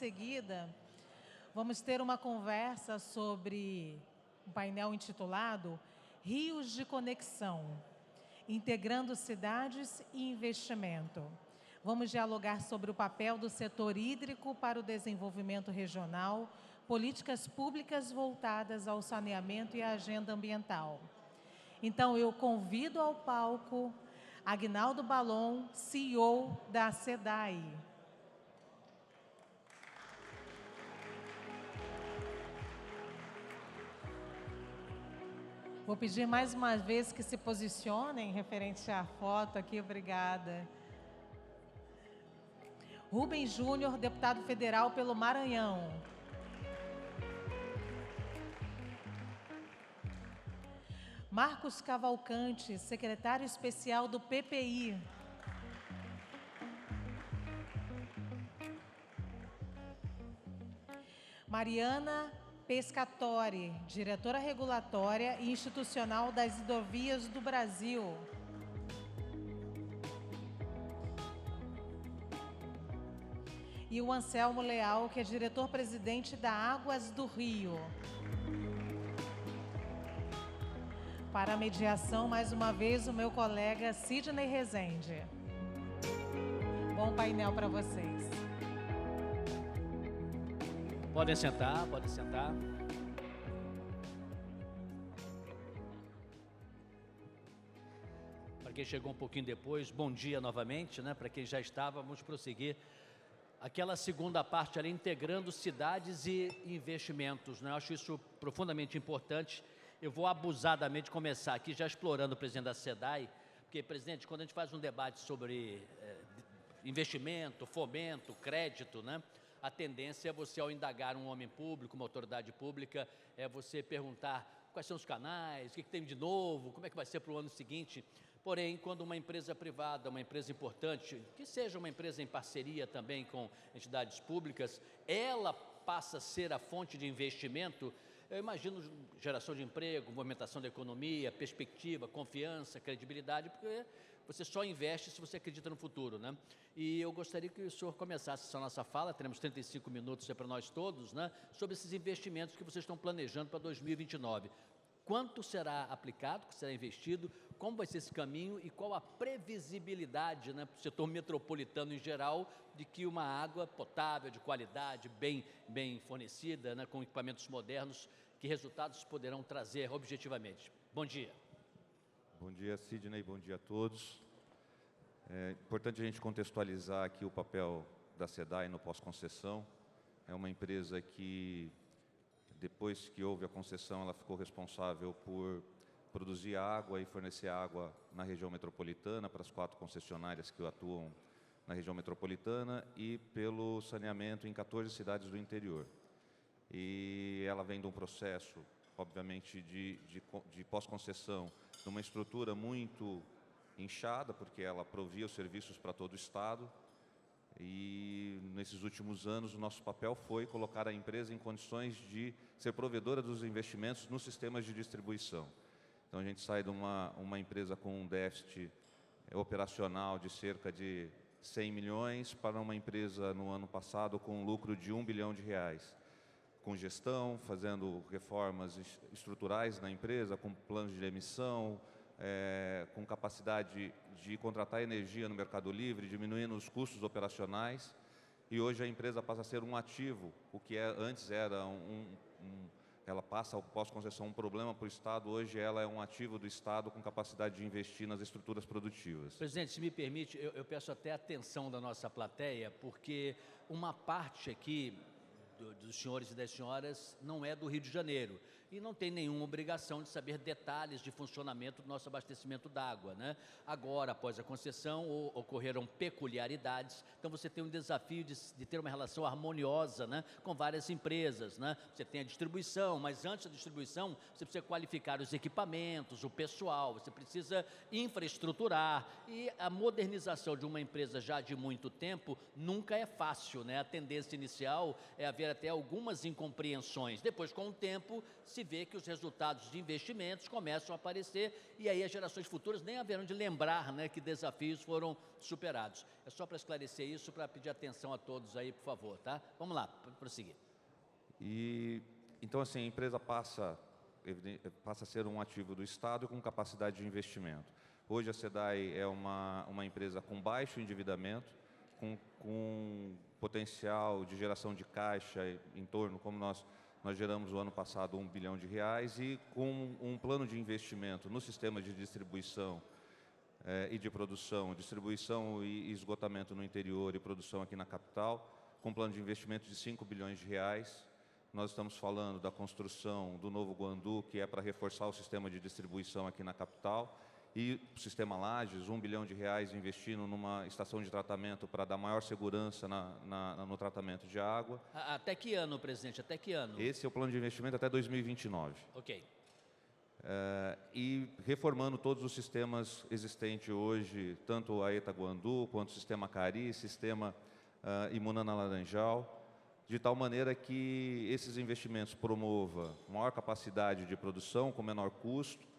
seguida, vamos ter uma conversa sobre um painel intitulado Rios de Conexão, integrando cidades e investimento. Vamos dialogar sobre o papel do setor hídrico para o desenvolvimento regional, políticas públicas voltadas ao saneamento e à agenda ambiental. Então, eu convido ao palco Aguinaldo Balon, CEO da SEDAI. Vou pedir mais uma vez que se posicionem referente à foto aqui, obrigada. Rubens Júnior, deputado federal pelo Maranhão. Marcos Cavalcante, secretário especial do PPI. Mariana Pescatori, diretora regulatória e institucional das Hidrovias do Brasil. E o Anselmo Leal, que é diretor-presidente da Águas do Rio. Para a mediação, mais uma vez, o meu colega Sidney Rezende. Bom painel para vocês. Podem sentar, podem sentar. Para quem chegou um pouquinho depois, bom dia novamente, né? Para quem já estava, vamos prosseguir. Aquela segunda parte ali, integrando cidades e investimentos, né? Eu acho isso profundamente importante. Eu vou abusadamente começar aqui, já explorando o presidente da SEDAI, porque, presidente, quando a gente faz um debate sobre investimento, fomento, crédito, né? A tendência é você, ao indagar um homem público, uma autoridade pública, é você perguntar quais são os canais, o que tem de novo, como é que vai ser para o ano seguinte. Porém, quando uma empresa privada, uma empresa importante, que seja uma empresa em parceria também com entidades públicas, ela passa a ser a fonte de investimento. Eu imagino geração de emprego, movimentação da economia, perspectiva, confiança, credibilidade, porque você só investe se você acredita no futuro, né? E eu gostaria que o senhor começasse essa nossa fala, teremos 35 minutos para nós todos, né? Sobre esses investimentos que vocês estão planejando para 2029. Quanto será aplicado, que será investido, como vai ser esse caminho e qual a previsibilidade, né, para o setor metropolitano em geral, de que uma água potável, de qualidade, bem fornecida, né, com equipamentos modernos, que resultados poderão trazer objetivamente. Bom dia. Bom dia, Sidney, bom dia a todos. É importante a gente contextualizar aqui o papel da SEDAI no pós-concessão. É uma empresa que, depois que houve a concessão, ela ficou responsável por produzir água e fornecer água na região metropolitana, para as 4 concessionárias que atuam na região metropolitana, e pelo saneamento em 14 cidades do interior. E ela vem de um processo, obviamente, de pós-concessão, de uma estrutura muito inchada, porque ela provia os serviços para todo o Estado. E nesses últimos anos o nosso papel foi colocar a empresa em condições de ser provedora dos investimentos nos sistemas de distribuição. Então a gente sai de uma empresa com um déficit operacional de cerca de 100 milhões para uma empresa no ano passado com um lucro de R$1 bilhão, com gestão, fazendo reformas estruturais na empresa, com planos de emissão, com capacidade de contratar energia no Mercado Livre, diminuindo os custos operacionais. E hoje a empresa passa a ser um ativo, o que antes era ela passa, pós-concessão, um problema para o Estado. Hoje ela é um ativo do Estado com capacidade de investir nas estruturas produtivas. Presidente, se me permite, eu peço até a atenção da nossa plateia, porque uma parte aqui dos senhores e das senhoras não é do Rio de Janeiro e não tem nenhuma obrigação de saber detalhes de funcionamento do nosso abastecimento d'água, né? Agora, após a concessão, ocorreram peculiaridades, então você tem um desafio de ter uma relação harmoniosa, né, com várias empresas, né? Você tem a distribuição, mas antes da distribuição, você precisa qualificar os equipamentos, o pessoal, você precisa infraestruturar, e a modernização de uma empresa já de muito tempo nunca é fácil, né? A tendência inicial é haver até algumas incompreensões. Depois, com o tempo, se se vê que os resultados de investimentos começam a aparecer e aí as gerações futuras nem haverão de lembrar, né, que desafios foram superados. É só para esclarecer isso, para pedir atenção a todos aí, por favor, tá? Vamos lá, prosseguir. Então, assim, a empresa passa a ser um ativo do Estado com capacidade de investimento. Hoje a SEDAI é uma empresa com baixo endividamento, com potencial de geração de caixa em torno, como nós geramos no ano passado, R$1 bilhão, e com um plano de investimento no sistema de distribuição e de produção, distribuição e esgotamento no interior e produção aqui na capital, com um plano de investimento de R$5 bilhões. Nós estamos falando da construção do novo Guandu, que é para reforçar o sistema de distribuição aqui na capital, e o sistema Lages, R$1 bilhão investindo numa estação de tratamento para dar maior segurança no tratamento de água. Até que ano, presidente? Até que ano? Esse é o plano de investimento até 2029. Ok. E reformando todos os sistemas existentes hoje, tanto a ETA Guandu, quanto o sistema Cari, sistema Imunana Laranjal, de tal maneira que esses investimentos promovam maior capacidade de produção com menor custo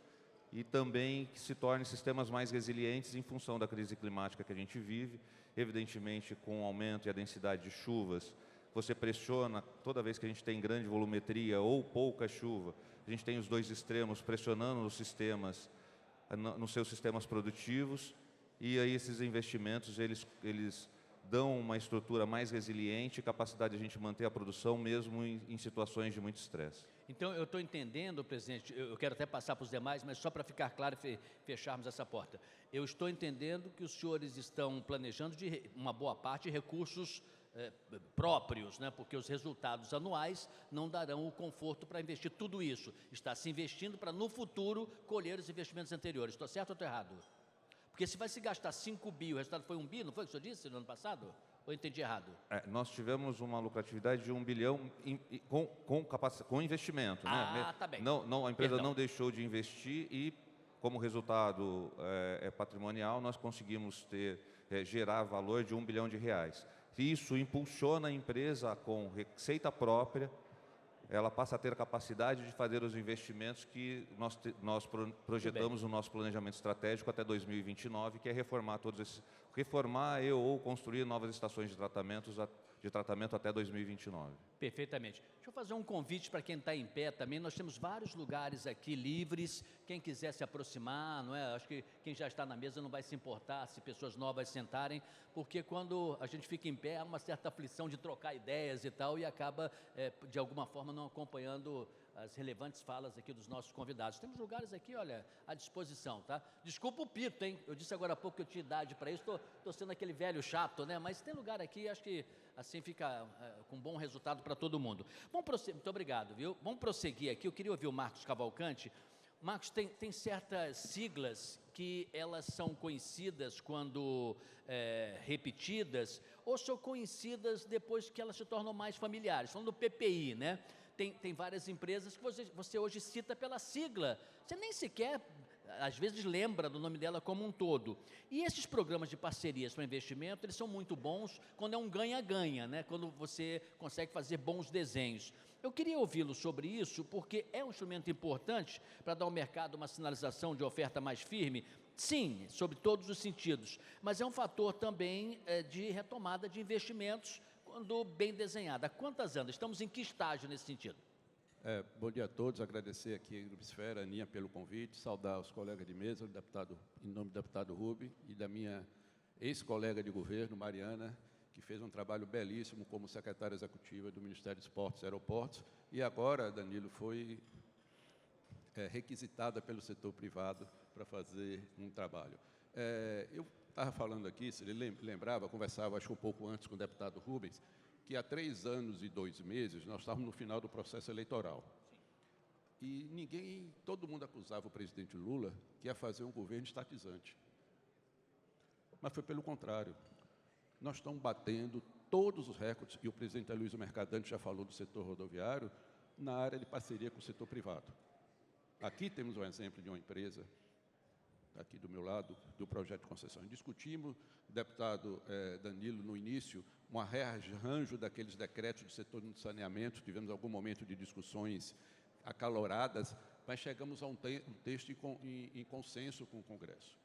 e também que se tornem sistemas mais resilientes em função da crise climática que a gente vive. Evidentemente, com o aumento e a densidade de chuvas, você pressiona, toda vez que a gente tem grande volumetria ou pouca chuva, a gente tem os dois extremos pressionando os sistemas, nos seus sistemas produtivos, e aí esses investimentos, eles dão uma estrutura mais resiliente e capacidade de a gente manter a produção mesmo em situações de muito estresse. Então, eu estou entendendo, presidente, eu quero até passar para os demais, mas só para ficar claro e fecharmos essa porta. Eu estou entendendo que os senhores estão planejando uma boa parte de recursos próprios, né? Porque os resultados anuais não darão o conforto para investir tudo isso. Está se investindo para, no futuro, colher os investimentos anteriores. Estou certo ou estou errado? Porque se vai se gastar 5 bi, o resultado foi 1 bi, não foi o que o senhor disse no ano passado? Ou eu entendi errado? Nós tivemos uma lucratividade de 1 bilhão com investimento. Né? Tá bem. Não, a empresa Perdão. não deixou de investir e, como resultado patrimonial, nós conseguimos gerar valor de R$1 bilhão. Isso impulsiona a empresa com receita própria, ela passa a ter a capacidade de fazer os investimentos que nós projetamos no nosso planejamento estratégico até 2029, que é reformar ou construir novas estações de tratamento até 2029. Perfeitamente. Deixa eu fazer um convite para quem está em pé também. Nós temos vários lugares aqui livres. Quem quiser se aproximar, não é? Acho que quem já está na mesa não vai se importar se pessoas novas sentarem, porque quando a gente fica em pé, há uma certa aflição de trocar ideias e tal, e acaba, de alguma forma, não acompanhando as relevantes falas aqui dos nossos convidados. Temos lugares aqui, olha, à disposição, tá? Desculpa o pito, hein? Eu disse agora há pouco que eu tinha idade para isso, estou sendo aquele velho chato, né? Mas tem lugar aqui, acho que assim fica com bom resultado para todo mundo. Muito obrigado, viu? Vamos prosseguir aqui. Eu queria ouvir o Marcos Cavalcante. Marcos, tem certas siglas que elas são conhecidas quando repetidas, ou são conhecidas depois que elas se tornam mais familiares. Falando do PPI, né? Tem várias empresas que você hoje cita pela sigla. Você nem sequer, às vezes, lembra do nome dela como um todo. E esses programas de parcerias para investimento, eles são muito bons quando é um ganha-ganha, né? Quando você consegue fazer bons desenhos. Eu queria ouvi-lo sobre isso, porque é um instrumento importante para dar ao mercado uma sinalização de oferta mais firme. Sim, sobre todos os sentidos, mas é um fator também de retomada de investimentos quando bem desenhada. Há quantas anos? Estamos em que estágio nesse sentido? Bom dia a todos, agradecer aqui a Grupo Esfera, Aninha, pelo convite, saudar os colegas de mesa, em nome do deputado Rubi e da minha ex-colega de governo, Mariana, que fez um trabalho belíssimo como secretária executiva do Ministério de Esportes e Aeroportos, e agora, Danilo, foi requisitada pelo setor privado para fazer um trabalho. Eu estava falando aqui, se ele lembrava, conversava, acho que um pouco antes com o deputado Rubens, que há 3 anos e 2 meses nós estávamos no final do processo eleitoral. E todo mundo acusava o presidente Lula que ia fazer um governo estatizante. Mas foi pelo contrário. Nós estamos batendo todos os recordes, e o presidente Aloysio Mercadante já falou do setor rodoviário, na área de parceria com o setor privado. Aqui temos um exemplo de uma empresa, aqui do meu lado, do projeto de concessão. Discutimos, deputado Danilo, no início, um rearranjo daqueles decretos do setor de saneamento, tivemos algum momento de discussões acaloradas, mas chegamos a um texto em consenso com o Congresso,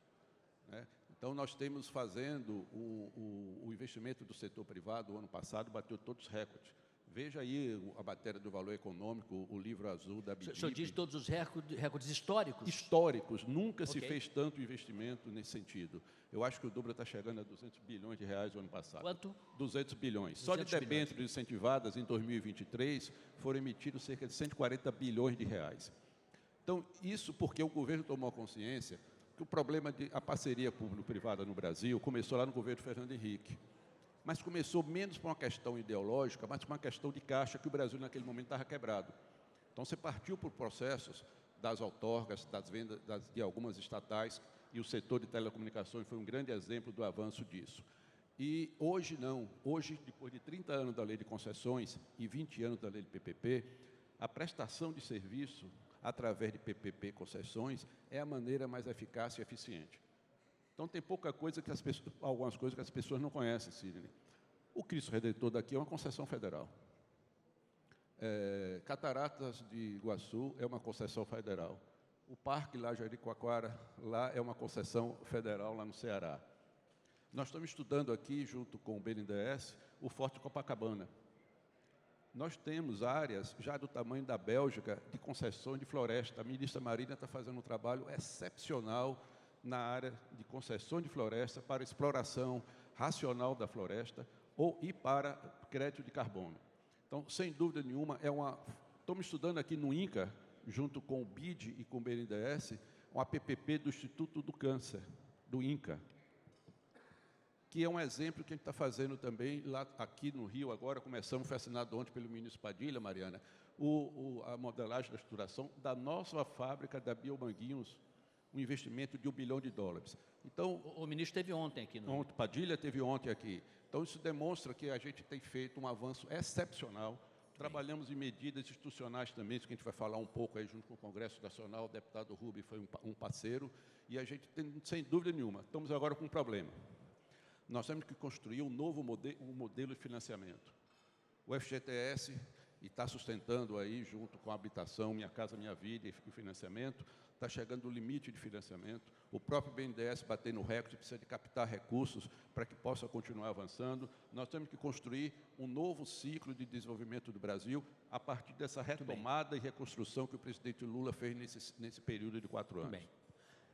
né? Então, nós temos fazendo o investimento do setor privado, o ano passado, bateu todos os recordes. Veja aí a matéria do valor econômico, o livro azul da BIDIP. O senhor diz todos os recordes históricos? Históricos. Nunca se fez tanto investimento nesse sentido. Eu acho que o dobro está chegando a 200 bilhões de reais no ano passado. Quanto? 200 bilhões. 200 Só de debêntures bilhões. incentivadas em 2023 foram emitidos cerca de 140 bilhões de reais. Então, isso porque o governo tomou consciência que o problema a parceria público-privada no Brasil começou lá no governo Fernando Henrique. Mas começou menos por uma questão ideológica, mas por uma questão de caixa que o Brasil naquele momento estava quebrado. Então, você partiu por processos das outorgas, das vendas de algumas estatais, e o setor de telecomunicações foi um grande exemplo do avanço disso. E hoje não. Hoje, depois de 30 anos da lei de concessões e 20 anos da lei de PPP, a prestação de serviço através de PPP concessões é a maneira mais eficaz e eficiente. Então, tem pouca coisa que algumas coisas que as pessoas não conhecem, Sidney. O Cristo Redentor daqui é uma concessão federal. Cataratas de Iguaçu é uma concessão federal. O Parque lá, Jericoacoara, lá é uma concessão federal, lá no Ceará. Nós estamos estudando aqui, junto com o BNDES, o Forte Copacabana. Nós temos áreas, já do tamanho da Bélgica, de concessões de floresta. A ministra Marina está fazendo um trabalho excepcional na área de concessão de floresta para exploração racional da floresta e para crédito de carbono. Então, sem dúvida nenhuma, estamos estudando aqui no INCA, junto com o BID e com o BNDES, uma PPP do Instituto do Câncer, do INCA, que é um exemplo que a gente está fazendo também lá aqui no Rio. Agora começamos, foi assinado ontem pelo ministro Padilha, Mariana, a modelagem da estruturação da nossa fábrica da Biomanguinhos, um investimento de $1 bilhão. Então, o ministro esteve ontem aqui no Rio. Padilha esteve ontem aqui. Então, isso demonstra que a gente tem feito um avanço excepcional. Trabalhamos em medidas institucionais também, isso que a gente vai falar um pouco aí junto com o Congresso Nacional. O deputado Rubem foi um parceiro, e a gente tem, sem dúvida nenhuma, estamos agora com um problema. Nós temos que construir um novo modelo de financiamento. O FGTS está sustentando aí, junto com a habitação, Minha Casa Minha Vida e o financiamento, está chegando o limite de financiamento. O próprio BNDES bateu no recorde, precisa de captar recursos para que possa continuar avançando. Nós temos que construir um novo ciclo de desenvolvimento do Brasil a partir dessa retomada e reconstrução que o presidente Lula fez nesse período de 4 anos. Bem.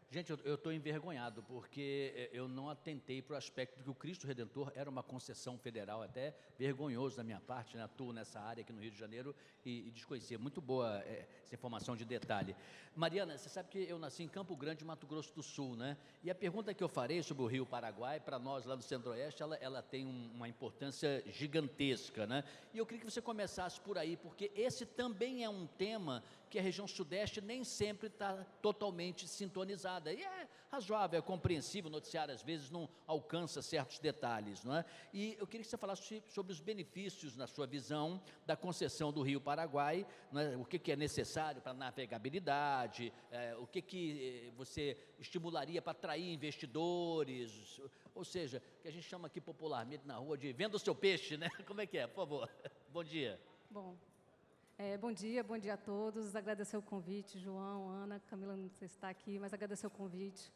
Gente, eu estou envergonhado, porque eu não atentei para o aspecto de que o Cristo Redentor era uma concessão federal, até vergonhoso da minha parte, né? Atuo nessa área aqui no Rio de Janeiro e desconhecia. Muito boa essa informação de detalhe. Mariana, você sabe que eu nasci em Campo Grande, Mato Grosso do Sul, né? E a pergunta que eu farei sobre o Rio Paraguai, para nós lá do Centro-Oeste, ela tem uma importância gigantesca, né? E eu queria que você começasse por aí, porque esse também é um tema que a região Sudeste nem sempre está totalmente sintonizada. E é razoável, é compreensível, o noticiário às vezes não alcança certos detalhes, não é? E eu queria que você falasse sobre os benefícios, na sua visão, da concessão do Rio Paraguai, não é? O que é necessário para navegabilidade, o que você estimularia para atrair investidores, ou seja, que a gente chama aqui popularmente na rua de venda o seu peixe, né? Como é que é, por favor? Bom dia. Bom dia a todos. Agradecer o convite, João, Ana, Camila não sei se está aqui, mas agradecer o convite.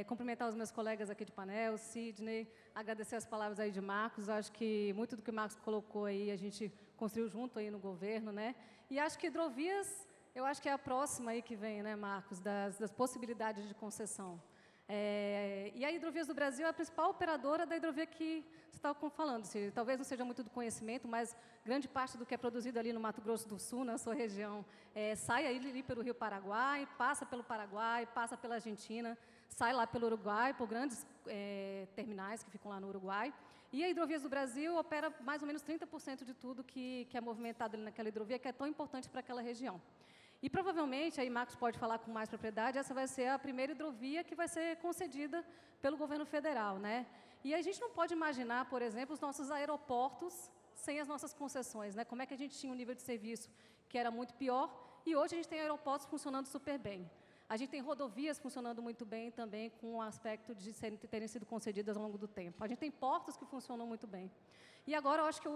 Cumprimentar os meus colegas aqui de painel, Sidney, agradecer as palavras aí de Marcos. Acho que muito do que o Marcos colocou aí a gente construiu junto aí no governo, né? E acho que hidrovias, eu acho que é a próxima aí que vem, né, Marcos, das possibilidades de concessão. E a Hidrovias do Brasil é a principal operadora da hidrovia que você estava falando. Talvez não seja muito do conhecimento, mas grande parte do que é produzido ali no Mato Grosso do Sul, na sua região, sai ali pelo Rio Paraguai, passa pelo Paraguai, passa pela Argentina, sai lá pelo Uruguai, por grandes terminais que ficam lá no Uruguai. E a Hidrovias do Brasil opera mais ou menos 30% de tudo que é movimentado ali naquela hidrovia, que é tão importante para aquela região. E provavelmente, aí Marcos pode falar com mais propriedade, essa vai ser a primeira hidrovia que vai ser concedida pelo governo federal, né? E a gente não pode imaginar, por exemplo, os nossos aeroportos sem as nossas concessões, né? Como é que a gente tinha um nível de serviço que era muito pior e hoje a gente tem aeroportos funcionando super bem. A gente tem rodovias funcionando muito bem também, com o aspecto de terem sido concedidas ao longo do tempo. A gente tem portos que funcionam muito bem. E agora, eu acho que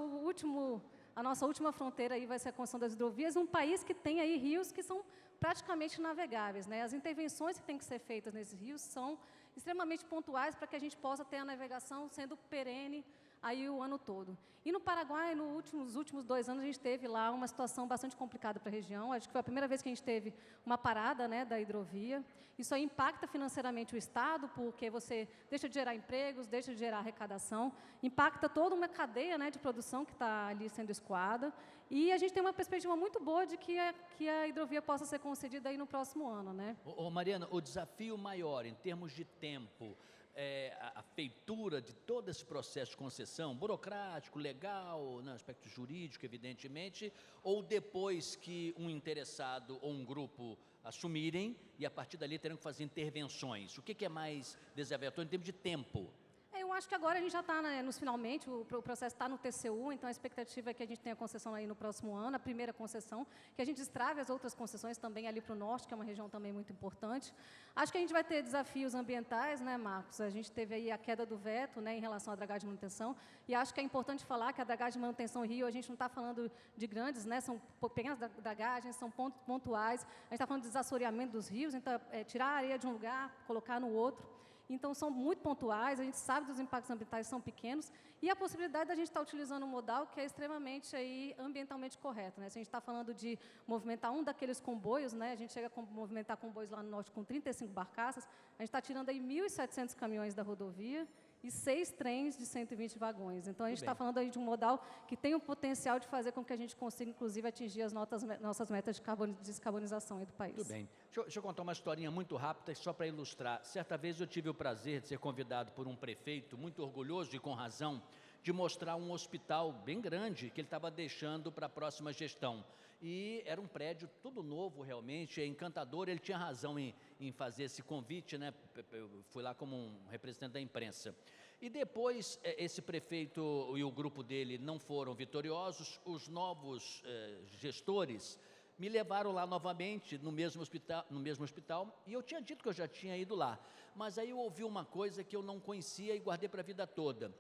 a nossa última fronteira aí vai ser a construção das hidrovias, um país que tem aí rios que são praticamente navegáveis, né? As intervenções que têm que ser feitas nesses rios são extremamente pontuais para que a gente possa ter a navegação sendo perene aí o ano todo. E no Paraguai, nos últimos 2 anos, a gente teve lá uma situação bastante complicada para a região. Acho que foi a primeira vez que a gente teve uma parada, né, da hidrovia. Isso aí impacta financeiramente o Estado, porque você deixa de gerar empregos, deixa de gerar arrecadação, impacta toda uma cadeia, né, de produção que está ali sendo escoada. E a gente tem uma perspectiva muito boa de que a hidrovia possa ser concedida aí no próximo ano, né? Mariana, o desafio maior em termos de tempo, a feitura de todo esse processo de concessão, burocrático, legal, no aspecto jurídico, evidentemente, ou depois que um interessado ou um grupo assumirem e a partir dali terão que fazer intervenções? O que é mais desafiador em termos de tempo? Eu acho que agora a gente já está, né, nos finalmente, o processo está no TCU, então a expectativa é que a gente tenha a concessão aí no próximo ano, a primeira concessão, que a gente destrave as outras concessões também ali para o norte, que é uma região também muito importante. Acho que a gente vai ter desafios ambientais, né, Marcos? A gente teve aí a queda do veto, né, em relação à dragagem de manutenção, e acho que é importante falar que a dragagem de manutenção Rio, a gente não está falando de grandes, né, são pequenas dragagens, são pontuais, a gente está falando de desassoreamento dos rios, então tirar a areia de um lugar, colocar no outro. Então, são muito pontuais, a gente sabe dos impactos ambientais são pequenos, e a possibilidade da gente estar utilizando um modal que é extremamente aí, ambientalmente correto, né? Se a gente está falando de movimentar um daqueles comboios, né? A gente chega a movimentar comboios lá no norte com 35 barcaças, a gente está tirando aí 1.700 caminhões da rodovia, e 6 trens de 120 vagões. Então, a gente está falando aí de um modal que tem o potencial de fazer com que a gente consiga, inclusive, atingir as nossas metas de descarbonização aí do país. Muito bem. Deixa eu contar uma historinha muito rápida, só para ilustrar. Certa vez eu tive o prazer de ser convidado por um prefeito, muito orgulhoso e com razão, de mostrar um hospital bem grande que ele estava deixando para a próxima gestão. E era um prédio tudo novo, realmente, é encantador. Ele tinha razão em fazer esse convite, né? Eu fui lá como um representante da imprensa. E depois, esse prefeito e o grupo dele não foram vitoriosos, os novos gestores me levaram lá novamente, no mesmo hospital, e eu tinha dito que eu já tinha ido lá. Mas aí eu ouvi uma coisa que eu não conhecia e guardei para a vida toda.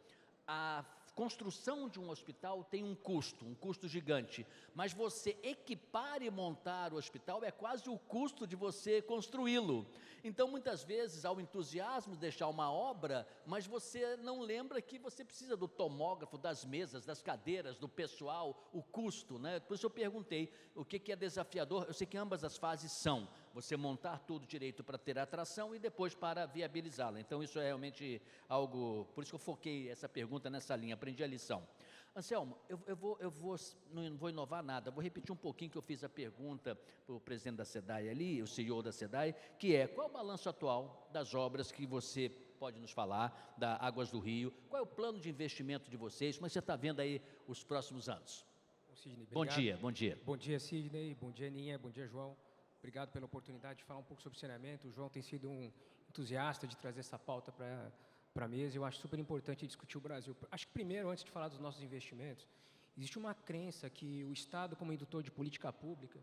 A construção de um hospital tem um custo gigante, mas você equipar e montar o hospital é quase o custo de você construí-lo. Então, muitas vezes, há o entusiasmo de deixar uma obra, mas você não lembra que você precisa do tomógrafo, das mesas, das cadeiras, do pessoal, o custo, né? Por isso eu perguntei o que é desafiador. Eu sei que ambas as fases são você montar tudo direito para ter atração e depois para viabilizá-la. Então, isso é realmente algo... Por isso que eu foquei essa pergunta nessa linha, aprendi a lição. Anselmo, não vou inovar nada, vou repetir um pouquinho que eu fiz a pergunta para o presidente da SEDAI ali, o CEO da SEDAI, que é, qual é o balanço atual das obras que você pode nos falar, da Águas do Rio, qual é o plano de investimento de vocês, como você está vendo aí os próximos anos? Sidney, bom dia. Bom dia, Sidney, bom dia, Aninha, bom dia, João. Obrigado pela oportunidade de falar um pouco sobre saneamento. O João tem sido um entusiasta de trazer essa pauta para a mesa. Eu acho super importante discutir o Brasil. Acho que primeiro, antes de falar dos nossos investimentos, existe uma crença que o Estado, como indutor de política pública,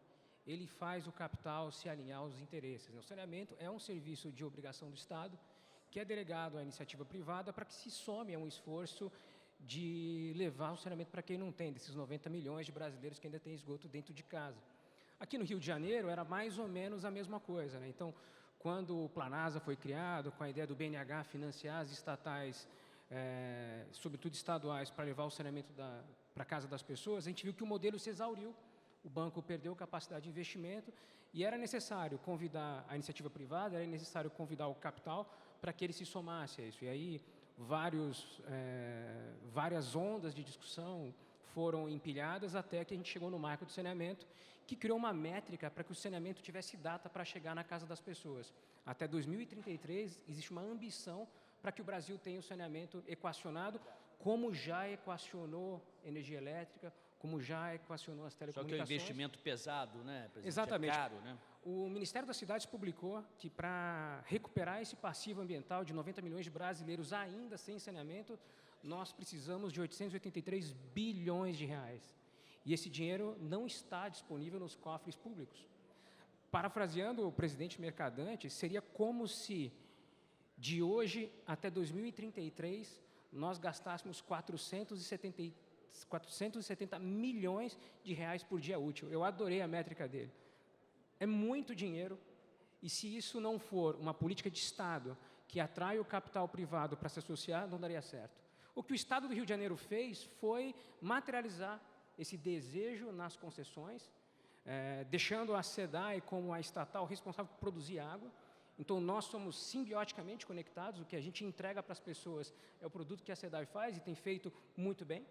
ele faz o capital se alinhar aos interesses. O saneamento é um serviço de obrigação do Estado que é delegado à iniciativa privada para que se some a um esforço de levar o saneamento para quem não tem, desses 90 milhões de brasileiros que ainda têm esgoto dentro de casa. Aqui no Rio de Janeiro era mais ou menos a mesma coisa, né? Então, quando o Planasa foi criado, com a ideia do BNH financiar as estatais, sobretudo estaduais, para levar o saneamento para a casa das pessoas, a gente viu que o modelo se exauriu, o banco perdeu capacidade de investimento e era necessário convidar a iniciativa privada, era necessário convidar o capital para que ele se somasse a isso. E aí, várias ondas de discussão foram empilhadas até que a gente chegou no marco do saneamento, que criou uma métrica para que o saneamento tivesse data para chegar na casa das pessoas. Até 2033, existe uma ambição para que o Brasil tenha o saneamento equacionado, como já equacionou energia elétrica, como já equacionou as telecomunicações. Só que é um investimento pesado, né, presidente? Exatamente. É caro, né? O Ministério das Cidades publicou que para recuperar esse passivo ambiental de 90 milhões de brasileiros ainda sem saneamento, nós precisamos de 883 bilhões de reais. E esse dinheiro não está disponível nos cofres públicos. Parafraseando o presidente Mercadante, seria como se, de hoje até 2033, nós gastássemos 477 470 milhões de reais por dia útil. Eu adorei a métrica dele. É muito dinheiro, e se isso não for uma política de Estado que atrai o capital privado para se associar, não daria certo. O que o Estado do Rio de Janeiro fez foi materializar esse desejo nas concessões, deixando a SEDAI como a estatal responsável por produzir água. Então, nós somos simbioticamente conectados, o que a gente entrega para as pessoas é o produto que a SEDAI faz e tem feito muito bem.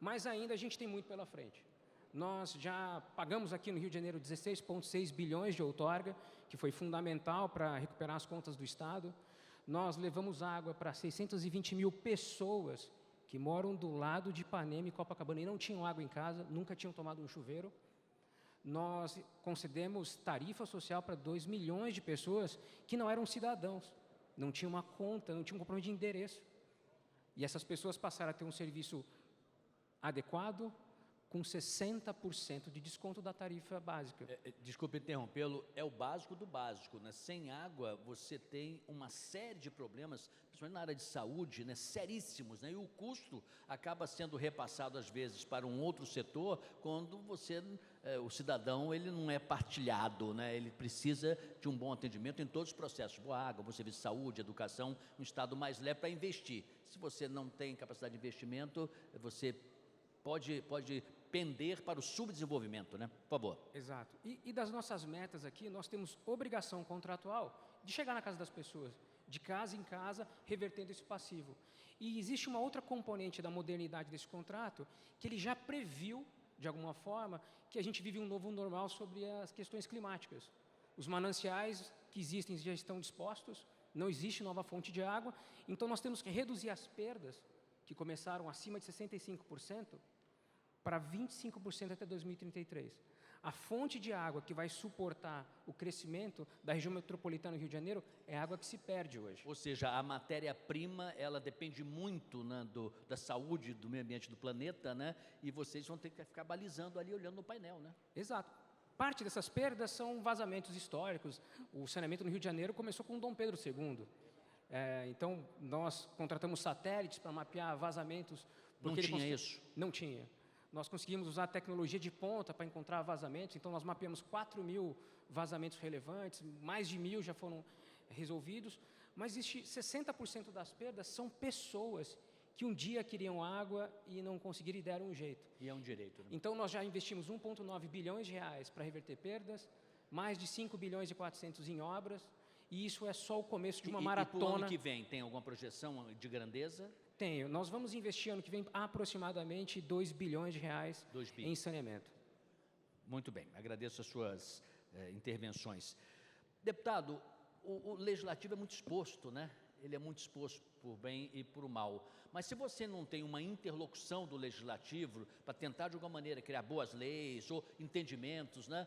Mas ainda a gente tem muito pela frente. Nós já pagamos aqui no Rio de Janeiro 16,6 bilhões de outorga, que foi fundamental para recuperar as contas do Estado. Nós levamos água para 620 mil pessoas que moram do lado de Ipanema e Copacabana e não tinham água em casa, nunca tinham tomado um chuveiro. Nós concedemos tarifa social para 2 milhões de pessoas que não eram cidadãos, não tinham uma conta, não tinham um comprovante de endereço. E essas pessoas passaram a ter um serviço adequado, com 60% de desconto da tarifa básica. Desculpe interrompê-lo, é o básico do básico, né? Sem água, você tem uma série de problemas, principalmente na área de saúde, né? Seríssimos, né? E o custo acaba sendo repassado, às vezes, para um outro setor, quando o cidadão, ele não é partilhado, né? Ele precisa de um bom atendimento em todos os processos, boa água, bom serviço de saúde, educação, um estado mais leve para investir. Se você não tem capacidade de investimento, você pode pender para o subdesenvolvimento, né? Por favor. Exato. E das nossas metas aqui, nós temos obrigação contratual de chegar na casa das pessoas, de casa em casa, revertendo esse passivo. E existe uma outra componente da modernidade desse contrato, que ele já previu, de alguma forma, que a gente vive um novo normal sobre as questões climáticas. Os mananciais que existem já estão dispostos, não existe nova fonte de água, então nós temos que reduzir as perdas, que começaram acima de 65%, para 25% até 2033. A fonte de água que vai suportar o crescimento da região metropolitana do Rio de Janeiro é a água que se perde hoje. Ou seja, a matéria-prima, ela depende muito, né, da saúde do meio ambiente do planeta, né? E vocês vão ter que ficar balizando ali, olhando no painel, né? Exato. Parte dessas perdas são vazamentos históricos. O saneamento no Rio de Janeiro começou com Dom Pedro II. Então, nós contratamos satélites para mapear vazamentos. Não tinha isso? Não tinha. Nós conseguimos usar a tecnologia de ponta para encontrar vazamentos, então nós mapeamos 4.000 vazamentos relevantes, mais de 1.000 já foram resolvidos, mas 60% das perdas são pessoas que um dia queriam água e não conseguiram e deram um jeito. E é um direito, né? Então nós já investimos 1,9 bilhões de reais para reverter perdas, mais de 5 bilhões e 400 em obras, e isso é só o começo de uma maratona. E para o ano que vem, tem alguma projeção de grandeza? Tenho. Nós vamos investir ano que vem aproximadamente 2 bilhões de reais em saneamento. Muito bem, agradeço as suas intervenções. Deputado, o legislativo é muito exposto, né? Ele é muito exposto por bem e por mal. Mas se você não tem uma interlocução do legislativo para tentar, de alguma maneira, criar boas leis ou entendimentos, né?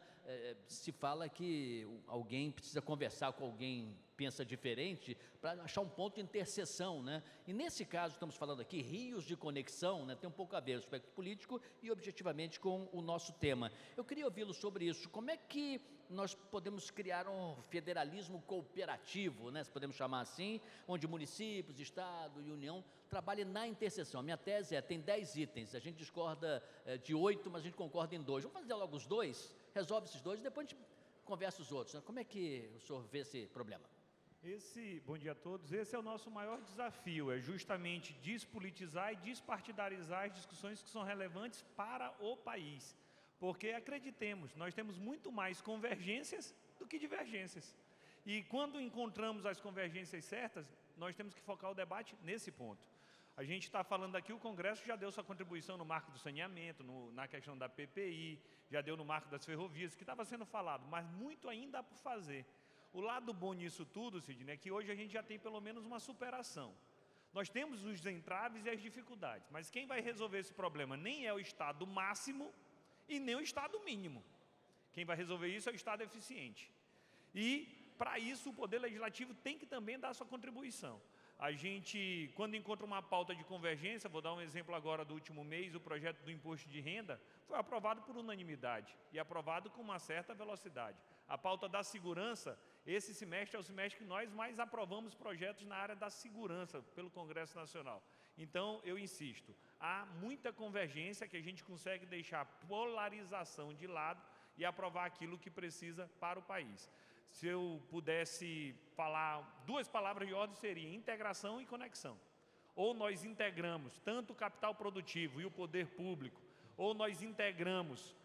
Se fala que alguém precisa conversar com alguém que pensa diferente para achar um ponto de interseção, né? E nesse caso, estamos falando aqui, rios de conexão, né? Tem um pouco a ver o aspecto político e objetivamente com o nosso tema. Eu queria ouvi-lo sobre isso. Como é que nós podemos criar um federalismo cooperativo, né? Se podemos chamar assim, onde municípios, Estado e União trabalhem na interseção. A minha tese tem 10 itens, a gente discorda de 8, mas a gente concorda em 2. Vamos fazer logo os 2, resolve esses 2 e depois a gente conversa os outros, né? Como é que o senhor vê esse problema? Bom dia a todos. Esse é o nosso maior desafio, é justamente despolitizar e despartidarizar as discussões que são relevantes para o país. Porque, acreditemos, nós temos muito mais convergências do que divergências. E quando encontramos as convergências certas, nós temos que focar o debate nesse ponto. A gente está falando aqui, o Congresso já deu sua contribuição no marco do saneamento, na questão da PPI, já deu no marco das ferrovias, que estava sendo falado, mas muito ainda há por fazer. O lado bom nisso tudo, Sidney, é que hoje a gente já tem pelo menos uma superação. Nós temos os entraves e as dificuldades, mas quem vai resolver esse problema nem é o Estado máximo e nem o Estado mínimo. Quem vai resolver isso é o Estado eficiente. E, para isso, o Poder Legislativo tem que também dar sua contribuição. A gente, quando encontra uma pauta de convergência, vou dar um exemplo agora do último mês, o projeto do imposto de renda foi aprovado por unanimidade e aprovado com uma certa velocidade. A pauta da segurança, esse semestre é o semestre que nós mais aprovamos projetos na área da segurança pelo Congresso Nacional. Então, eu insisto, há muita convergência que a gente consegue deixar polarização de lado e aprovar aquilo que precisa para o país. Se eu pudesse falar 2 palavras de ordem, seria integração e conexão. Ou nós integramos tanto o capital produtivo e o poder público, ou nós integramos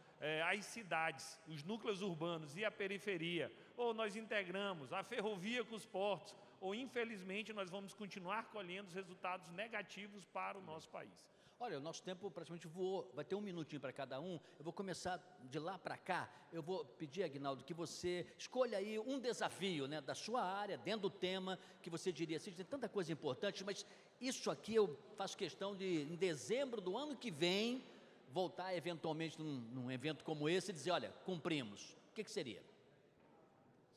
as cidades, os núcleos urbanos e a periferia, ou nós integramos a ferrovia com os portos, ou infelizmente nós vamos continuar colhendo os resultados negativos para o nosso país. Olha, o nosso tempo praticamente voou, vai ter 1 minutinho para cada um. Eu vou começar de lá para cá. Eu vou pedir, Aguinaldo, que você escolha aí um desafio, né, da sua área, dentro do tema, que você diria assim, tem tanta coisa importante, mas isso aqui eu faço questão de, em dezembro do ano que vem, voltar eventualmente num evento como esse e dizer, olha, cumprimos. O que seria?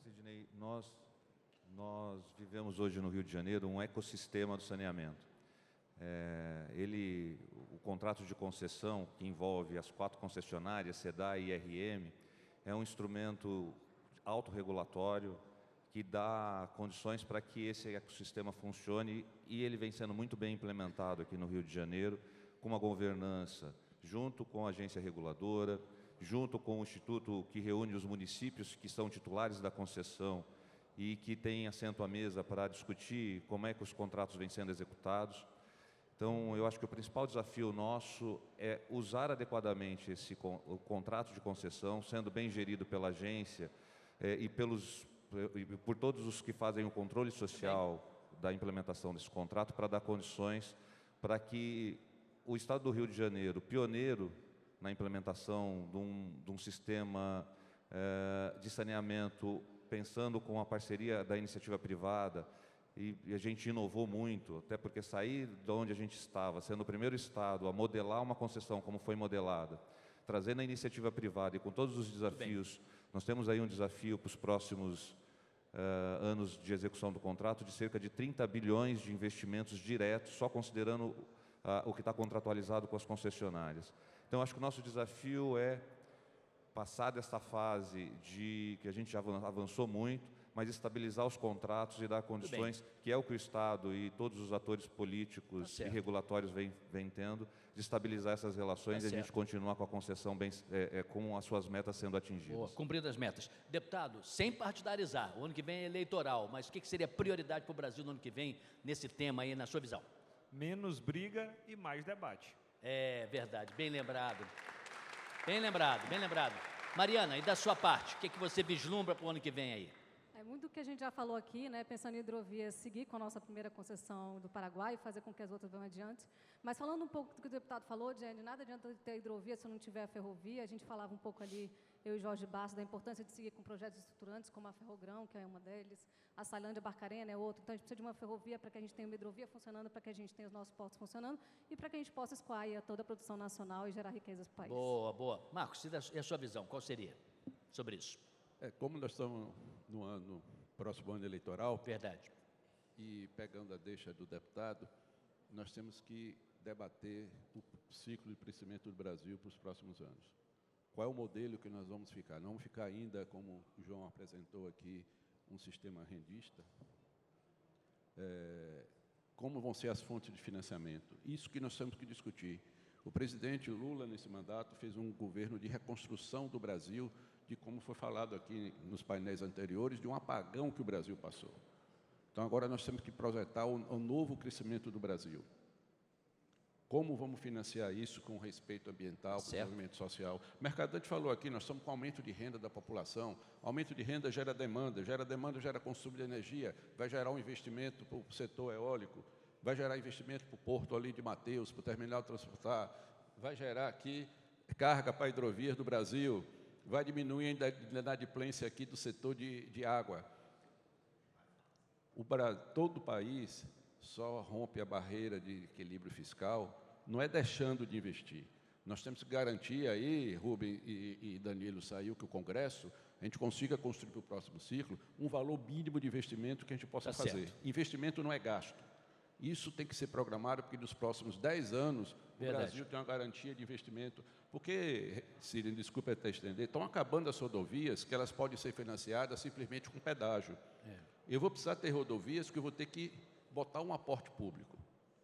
Sidney, nós vivemos hoje no Rio de Janeiro um ecossistema do saneamento. O contrato de concessão, que envolve as 4 concessionárias, SEDAI e IRM, é um instrumento autorregulatório que dá condições para que esse ecossistema funcione, e ele vem sendo muito bem implementado aqui no Rio de Janeiro, com uma governança junto com a agência reguladora, junto com o instituto que reúne os municípios que são titulares da concessão e que tem assento à mesa para discutir como é que os contratos vêm sendo executados. Então, eu acho que o principal desafio nosso é usar adequadamente o contrato de concessão, sendo bem gerido pela agência e por todos os que fazem o controle social da implementação desse contrato, para dar condições para que o Estado do Rio de Janeiro, pioneiro na implementação de um sistema de saneamento, pensando com a parceria da iniciativa privada, e a gente inovou muito, até porque sair de onde a gente estava, sendo o primeiro Estado a modelar uma concessão como foi modelada, trazendo a iniciativa privada e com todos os desafios, nós temos aí um desafio para os próximos anos de execução do contrato de cerca de 30 bilhões de investimentos diretos, só considerando o que está contratualizado com as concessionárias. Então, acho que o nosso desafio é passar dessa fase que a gente já avançou muito, mas estabilizar os contratos e dar condições, que é o que o Estado e todos os atores políticos e regulatórios vêm tendo, de estabilizar essas relações e a gente continuar com a concessão com as suas metas sendo atingidas. Boa, cumprindo as metas. Deputado, sem partidarizar, o ano que vem é eleitoral, mas o que seria prioridade para o Brasil no ano que vem, nesse tema aí, na sua visão? Menos briga e mais debate. É verdade, bem lembrado. Bem lembrado, bem lembrado. Mariana, e da sua parte, o que você vislumbra para o ano que vem aí? Muito do que a gente já falou aqui, né, pensando em hidrovias, seguir com a nossa primeira concessão do Paraguai e fazer com que as outras vão adiante. Mas falando um pouco do que o deputado falou, de nada adianta ter hidrovia se não tiver a ferrovia. A gente falava um pouco ali, eu e Jorge Bastos, da importância de seguir com projetos estruturantes, como a Ferrogrão, que é uma deles, a Sailândia Barcarena é outro. Então, a gente precisa de uma ferrovia para que a gente tenha uma hidrovia funcionando, para que a gente tenha os nossos portos funcionando e para que a gente possa escoar toda a produção nacional e gerar riquezas para o país. Boa, boa. Marcos, e a sua visão, qual seria sobre isso? Como nós estamos no próximo ano eleitoral... Verdade. E pegando a deixa do deputado, nós temos que debater o ciclo de crescimento do Brasil para os próximos anos. Qual é o modelo que nós vamos ficar? Não vamos ficar ainda, como o João apresentou aqui, um sistema rendista? Como vão ser as fontes de financiamento? Isso que nós temos que discutir. O presidente Lula, nesse mandato, fez um governo de reconstrução do Brasil, de como foi falado aqui nos painéis anteriores, de um apagão que o Brasil passou. Então, agora nós temos que projetar o novo crescimento do Brasil. Como vamos financiar isso com respeito ambiental, com desenvolvimento social? O Mercadante falou aqui, nós estamos com aumento de renda da população. Aumento de renda gera demanda, gera consumo de energia, vai gerar um investimento para o setor eólico, vai gerar investimento para o porto ali de Mateus, para o terminal transportar, vai gerar aqui carga para hidrovias do Brasil, vai diminuir a inadimplência aqui do setor de água. Todo o país só rompe a barreira de equilíbrio fiscal, não é deixando de investir. Nós temos que garantir aí, Rubem e Danilo saiu, que o Congresso, a gente consiga construir para o próximo ciclo um valor mínimo de investimento que a gente possa fazer. Certo. Investimento não é gasto. Isso tem que ser programado, porque nos próximos 10 anos o Brasil tem uma garantia de investimento. Porque, Ciro, desculpa até estender, estão acabando as rodovias que elas podem ser financiadas simplesmente com pedágio. Eu vou precisar ter rodovias que eu vou ter que botar um aporte público.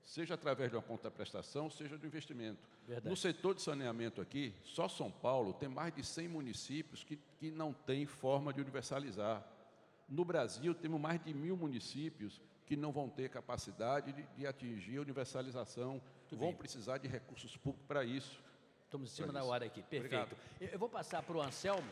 seja através de uma contraprestação, seja do investimento. Verdade. No setor de saneamento aqui, só São Paulo tem mais de 100 municípios que não têm forma de universalizar. No Brasil, temos mais de 1.000 municípios que não vão ter capacidade de atingir a universalização, vão precisar de recursos públicos para isso. Estamos em cima da hora aqui, perfeito. Obrigado. Eu vou passar para o Anselmo.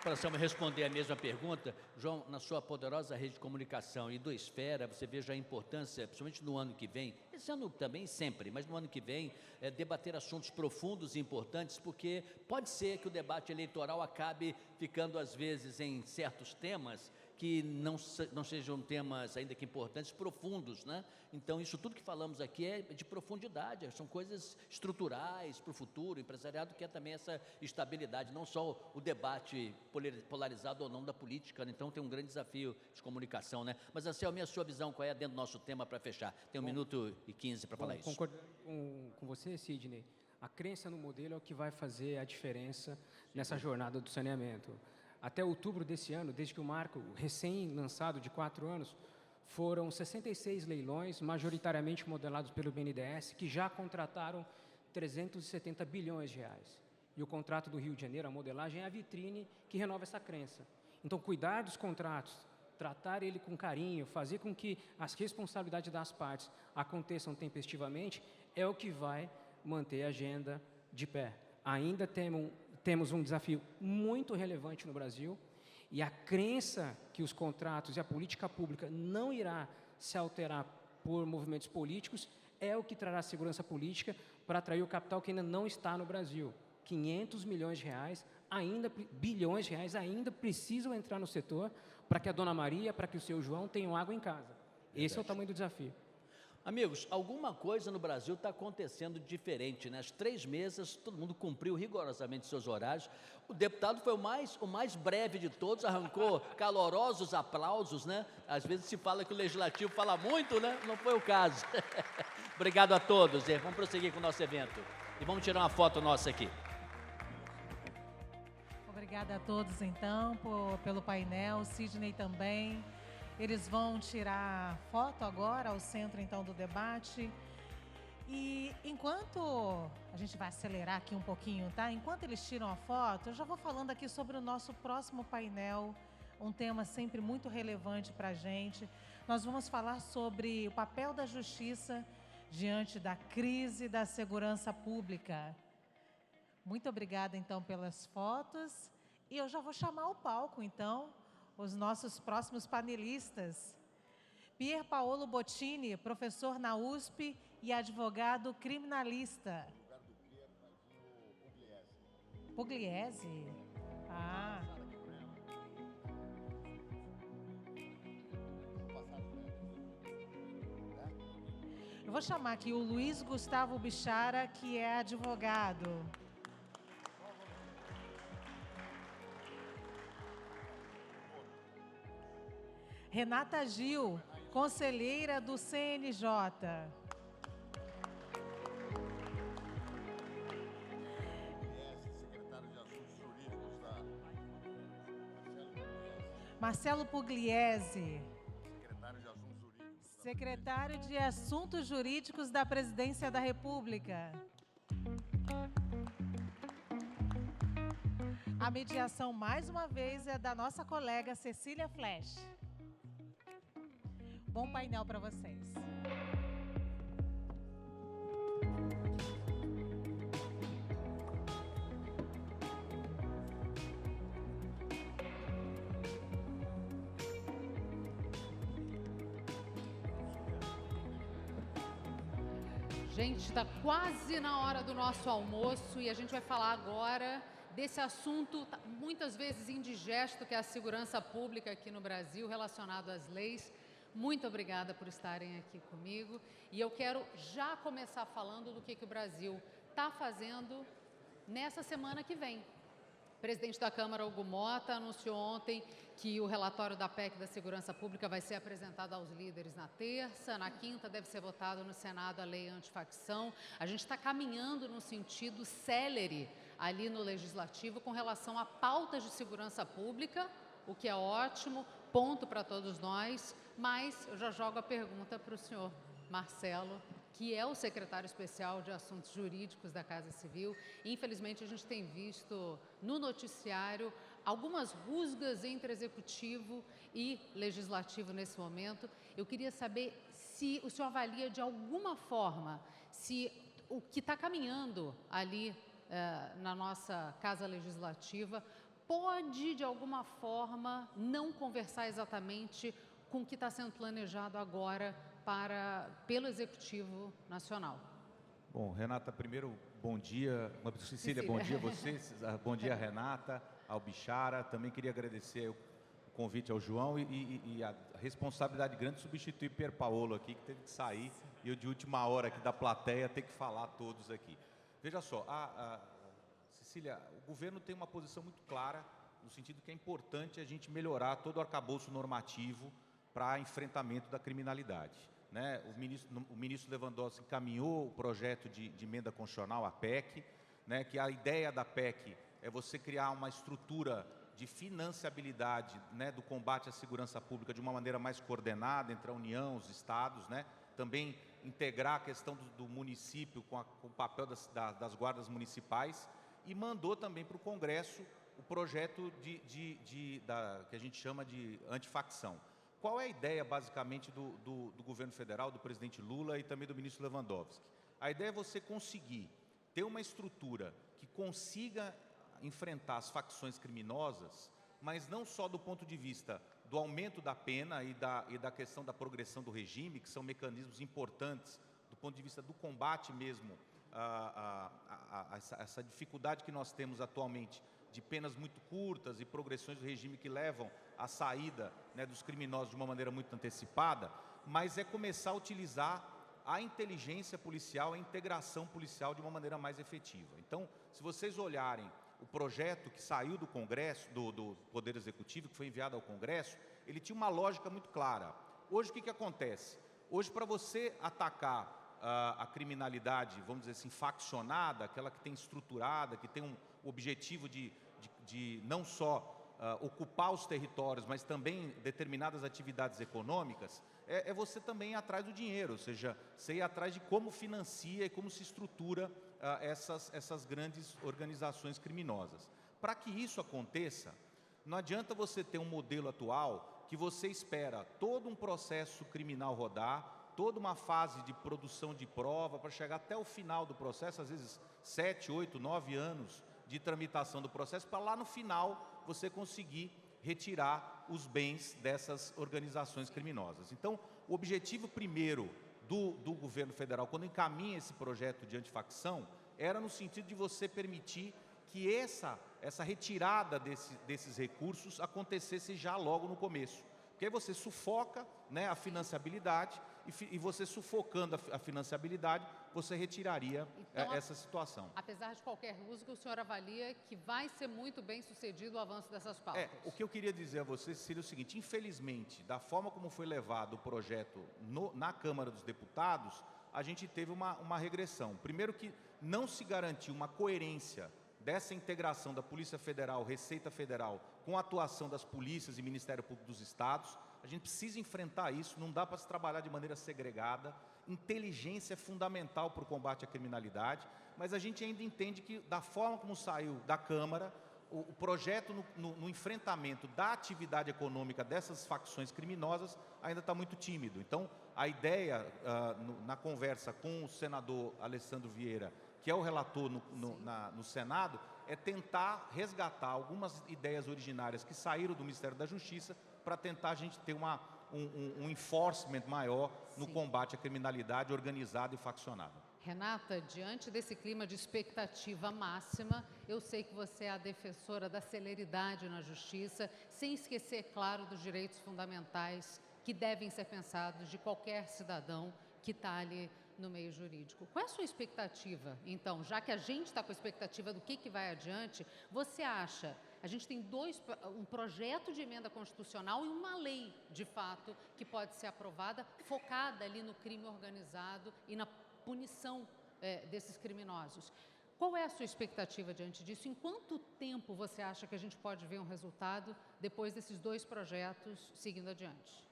Para o Anselmo responder a mesma pergunta. João, na sua poderosa rede de comunicação e do Esfera, você veja a importância, principalmente no ano que vem, esse ano também sempre, mas no ano que vem, debater assuntos profundos e importantes, porque pode ser que o debate eleitoral acabe ficando, às vezes, em certos temas que não sejam temas, ainda que importantes, profundos, né? Então, isso tudo que falamos aqui é de profundidade, são coisas estruturais para o futuro. O empresariado quer também essa estabilidade, não só o debate polarizado ou não da política, né? Então tem um grande desafio de comunicação, né? Mas, Anselmo, a sua visão, qual é dentro do nosso tema para fechar? Tem 1 minuto e 15 para falar isso. Concordo com você, Sidney. A crença no modelo é o que vai fazer a diferença nessa jornada do saneamento. Até outubro desse ano, desde que o marco recém-lançado de 4 anos, foram 66 leilões, majoritariamente modelados pelo BNDES, que já contrataram 370 bilhões de reais. E o contrato do Rio de Janeiro, a modelagem, é a vitrine que renova essa crença. Então, cuidar dos contratos, tratar ele com carinho, fazer com que as responsabilidades das partes aconteçam tempestivamente, é o que vai manter a agenda de pé. Ainda temos um desafio muito relevante no Brasil, e a crença que os contratos e a política pública não irá se alterar por movimentos políticos é o que trará segurança política para atrair o capital que ainda não está no Brasil. 500 milhões de reais, bilhões de reais ainda precisam entrar no setor para que a Dona Maria, para que o seu João tenham água em casa. Esse é o tamanho do desafio. Amigos, alguma coisa no Brasil está acontecendo diferente, né? As 3 mesas, todo mundo cumpriu rigorosamente seus horários. O deputado foi o mais breve de todos, arrancou calorosos aplausos, né? Às vezes se fala que o Legislativo fala muito, né? Não foi o caso. Obrigado a todos. Vamos prosseguir com o nosso evento. E vamos tirar uma foto nossa aqui. Obrigada a todos, então, pelo painel. Sidney também. Eles vão tirar foto agora, ao centro, então, do debate. E enquanto a gente vai acelerar aqui um pouquinho, tá? Enquanto eles tiram a foto, eu já vou falando aqui sobre o nosso próximo painel, um tema sempre muito relevante para a gente. Nós vamos falar sobre o papel da justiça diante da crise da segurança pública. Muito obrigada, então, pelas fotos. E eu já vou chamar ao palco, então, os nossos próximos panelistas. Pier Paolo Bottini, professor na USP e advogado criminalista. Pugliese? Ah. Eu vou chamar aqui o Luiz Gustavo Bichara, que é advogado. Renata Gil, conselheira do CNJ. Marcelo Pugliese, secretário de Assuntos Jurídicos da Presidência da República. A mediação, mais uma vez, é da nossa colega Cecília Flash. Bom painel para vocês. Gente, está quase na hora do nosso almoço e a gente vai falar agora desse assunto muitas vezes indigesto, que é a segurança pública aqui no Brasil, relacionado às leis. Muito obrigada por estarem aqui comigo. E eu quero já começar falando do que o Brasil está fazendo nessa semana que vem. O presidente da Câmara, Hugo Motta, anunciou ontem que o relatório da PEC da Segurança Pública vai ser apresentado aos líderes na terça. Na quinta deve ser votado no Senado a lei antifacção. A gente está caminhando num sentido célere ali no Legislativo com relação a pautas de segurança pública, o que é ótimo, ponto para todos nós. mas eu já jogo a pergunta para o senhor Marcelo, que é o secretário especial de Assuntos Jurídicos da Casa Civil. Infelizmente, a gente tem visto no noticiário algumas rusgas entre executivo e legislativo nesse momento. Eu queria saber se o senhor avalia de alguma forma se o que está caminhando ali na nossa Casa Legislativa pode, de alguma forma, não conversar exatamente com o que está sendo planejado agora pelo Executivo Nacional. Bom, Renata, primeiro, bom dia. Cecília, bom dia a você. Bom dia, Renata, ao Bichara. Também queria agradecer o convite ao João e a responsabilidade grande de substituir Pier Paolo aqui, que teve que sair, e eu de última hora aqui da plateia ter que falar a todos aqui. Veja só, Cecília, o governo tem uma posição muito clara, no sentido que é importante a gente melhorar todo o arcabouço normativo para enfrentamento da criminalidade. Né? O ministro Lewandowski encaminhou o projeto de emenda constitucional, a PEC, né, que a ideia da PEC é você criar uma estrutura de financiabilidade, né, do combate à segurança pública de uma maneira mais coordenada entre a União, os estados, né? Também integrar a questão do município com o papel das guardas municipais, e mandou também para o Congresso o projeto que a gente chama de antifacção. Qual é a ideia, basicamente, do governo federal, do presidente Lula e também do ministro Lewandowski? A ideia é você conseguir ter uma estrutura que consiga enfrentar as facções criminosas, mas não só do ponto de vista do aumento da pena e da questão da progressão do regime, que são mecanismos importantes do ponto de vista do combate mesmo a essa dificuldade que nós temos atualmente de penas muito curtas e progressões do regime que levam à saída, né, dos criminosos de uma maneira muito antecipada, mas é começar a utilizar a inteligência policial, a integração policial de uma maneira mais efetiva. Então, se vocês olharem o projeto que saiu do Congresso, do Poder Executivo, que foi enviado ao Congresso, ele tinha uma lógica muito clara. Hoje, o que acontece? Hoje, para você atacar a criminalidade, vamos dizer assim, faccionada, aquela que tem estruturada, que tem um objetivo de não só ocupar os territórios, mas também determinadas atividades econômicas, é você também ir atrás do dinheiro, ou seja, você ir atrás de como financia e como se estrutura essas grandes organizações criminosas. Para que isso aconteça, não adianta você ter um modelo atual que você espera todo um processo criminal rodar, toda uma fase de produção de prova para chegar até o final do processo, às vezes 7, 8, 9 anos de tramitação do processo, para lá no final você conseguir retirar os bens dessas organizações criminosas. Então, o objetivo primeiro do governo federal, quando encaminha esse projeto de antifacção, era no sentido de você permitir que essa retirada desses recursos acontecesse já logo no começo. Porque aí você sufoca, né, a financiabilidade, e você sufocando a financiabilidade, você retiraria essa situação. Apesar de qualquer rusga, o senhor avalia que vai ser muito bem sucedido o avanço dessas pautas? O que eu queria dizer a você seria o seguinte: infelizmente, da forma como foi levado o projeto na Câmara dos Deputados, a gente teve uma regressão. Primeiro que não se garantiu uma coerência dessa integração da Polícia Federal, Receita Federal, com a atuação das polícias e Ministério Público dos Estados. A gente precisa enfrentar isso, não dá para se trabalhar de maneira segregada. Inteligência é fundamental para o combate à criminalidade, mas a gente ainda entende que, da forma como saiu da Câmara, o projeto no enfrentamento da atividade econômica dessas facções criminosas ainda está muito tímido. Então, a ideia, na conversa com o senador Alessandro Vieira, que é o relator no Senado, é tentar resgatar algumas ideias originárias que saíram do Ministério da Justiça para tentar a gente ter um enforcement maior no combate à criminalidade organizada e faccionada. Renata, diante desse clima de expectativa máxima, eu sei que você é a defensora da celeridade na justiça, sem esquecer, claro, dos direitos fundamentais que devem ser pensados de qualquer cidadão que está ali no meio jurídico. Qual é a sua expectativa, então, já que a gente está com a expectativa do que vai adiante, você acha, a gente tem um projeto de emenda constitucional e uma lei, de fato, que pode ser aprovada, focada ali no crime organizado e na punição desses criminosos. Qual é a sua expectativa diante disso? Em quanto tempo você acha que a gente pode ver um resultado depois desses dois projetos seguindo adiante?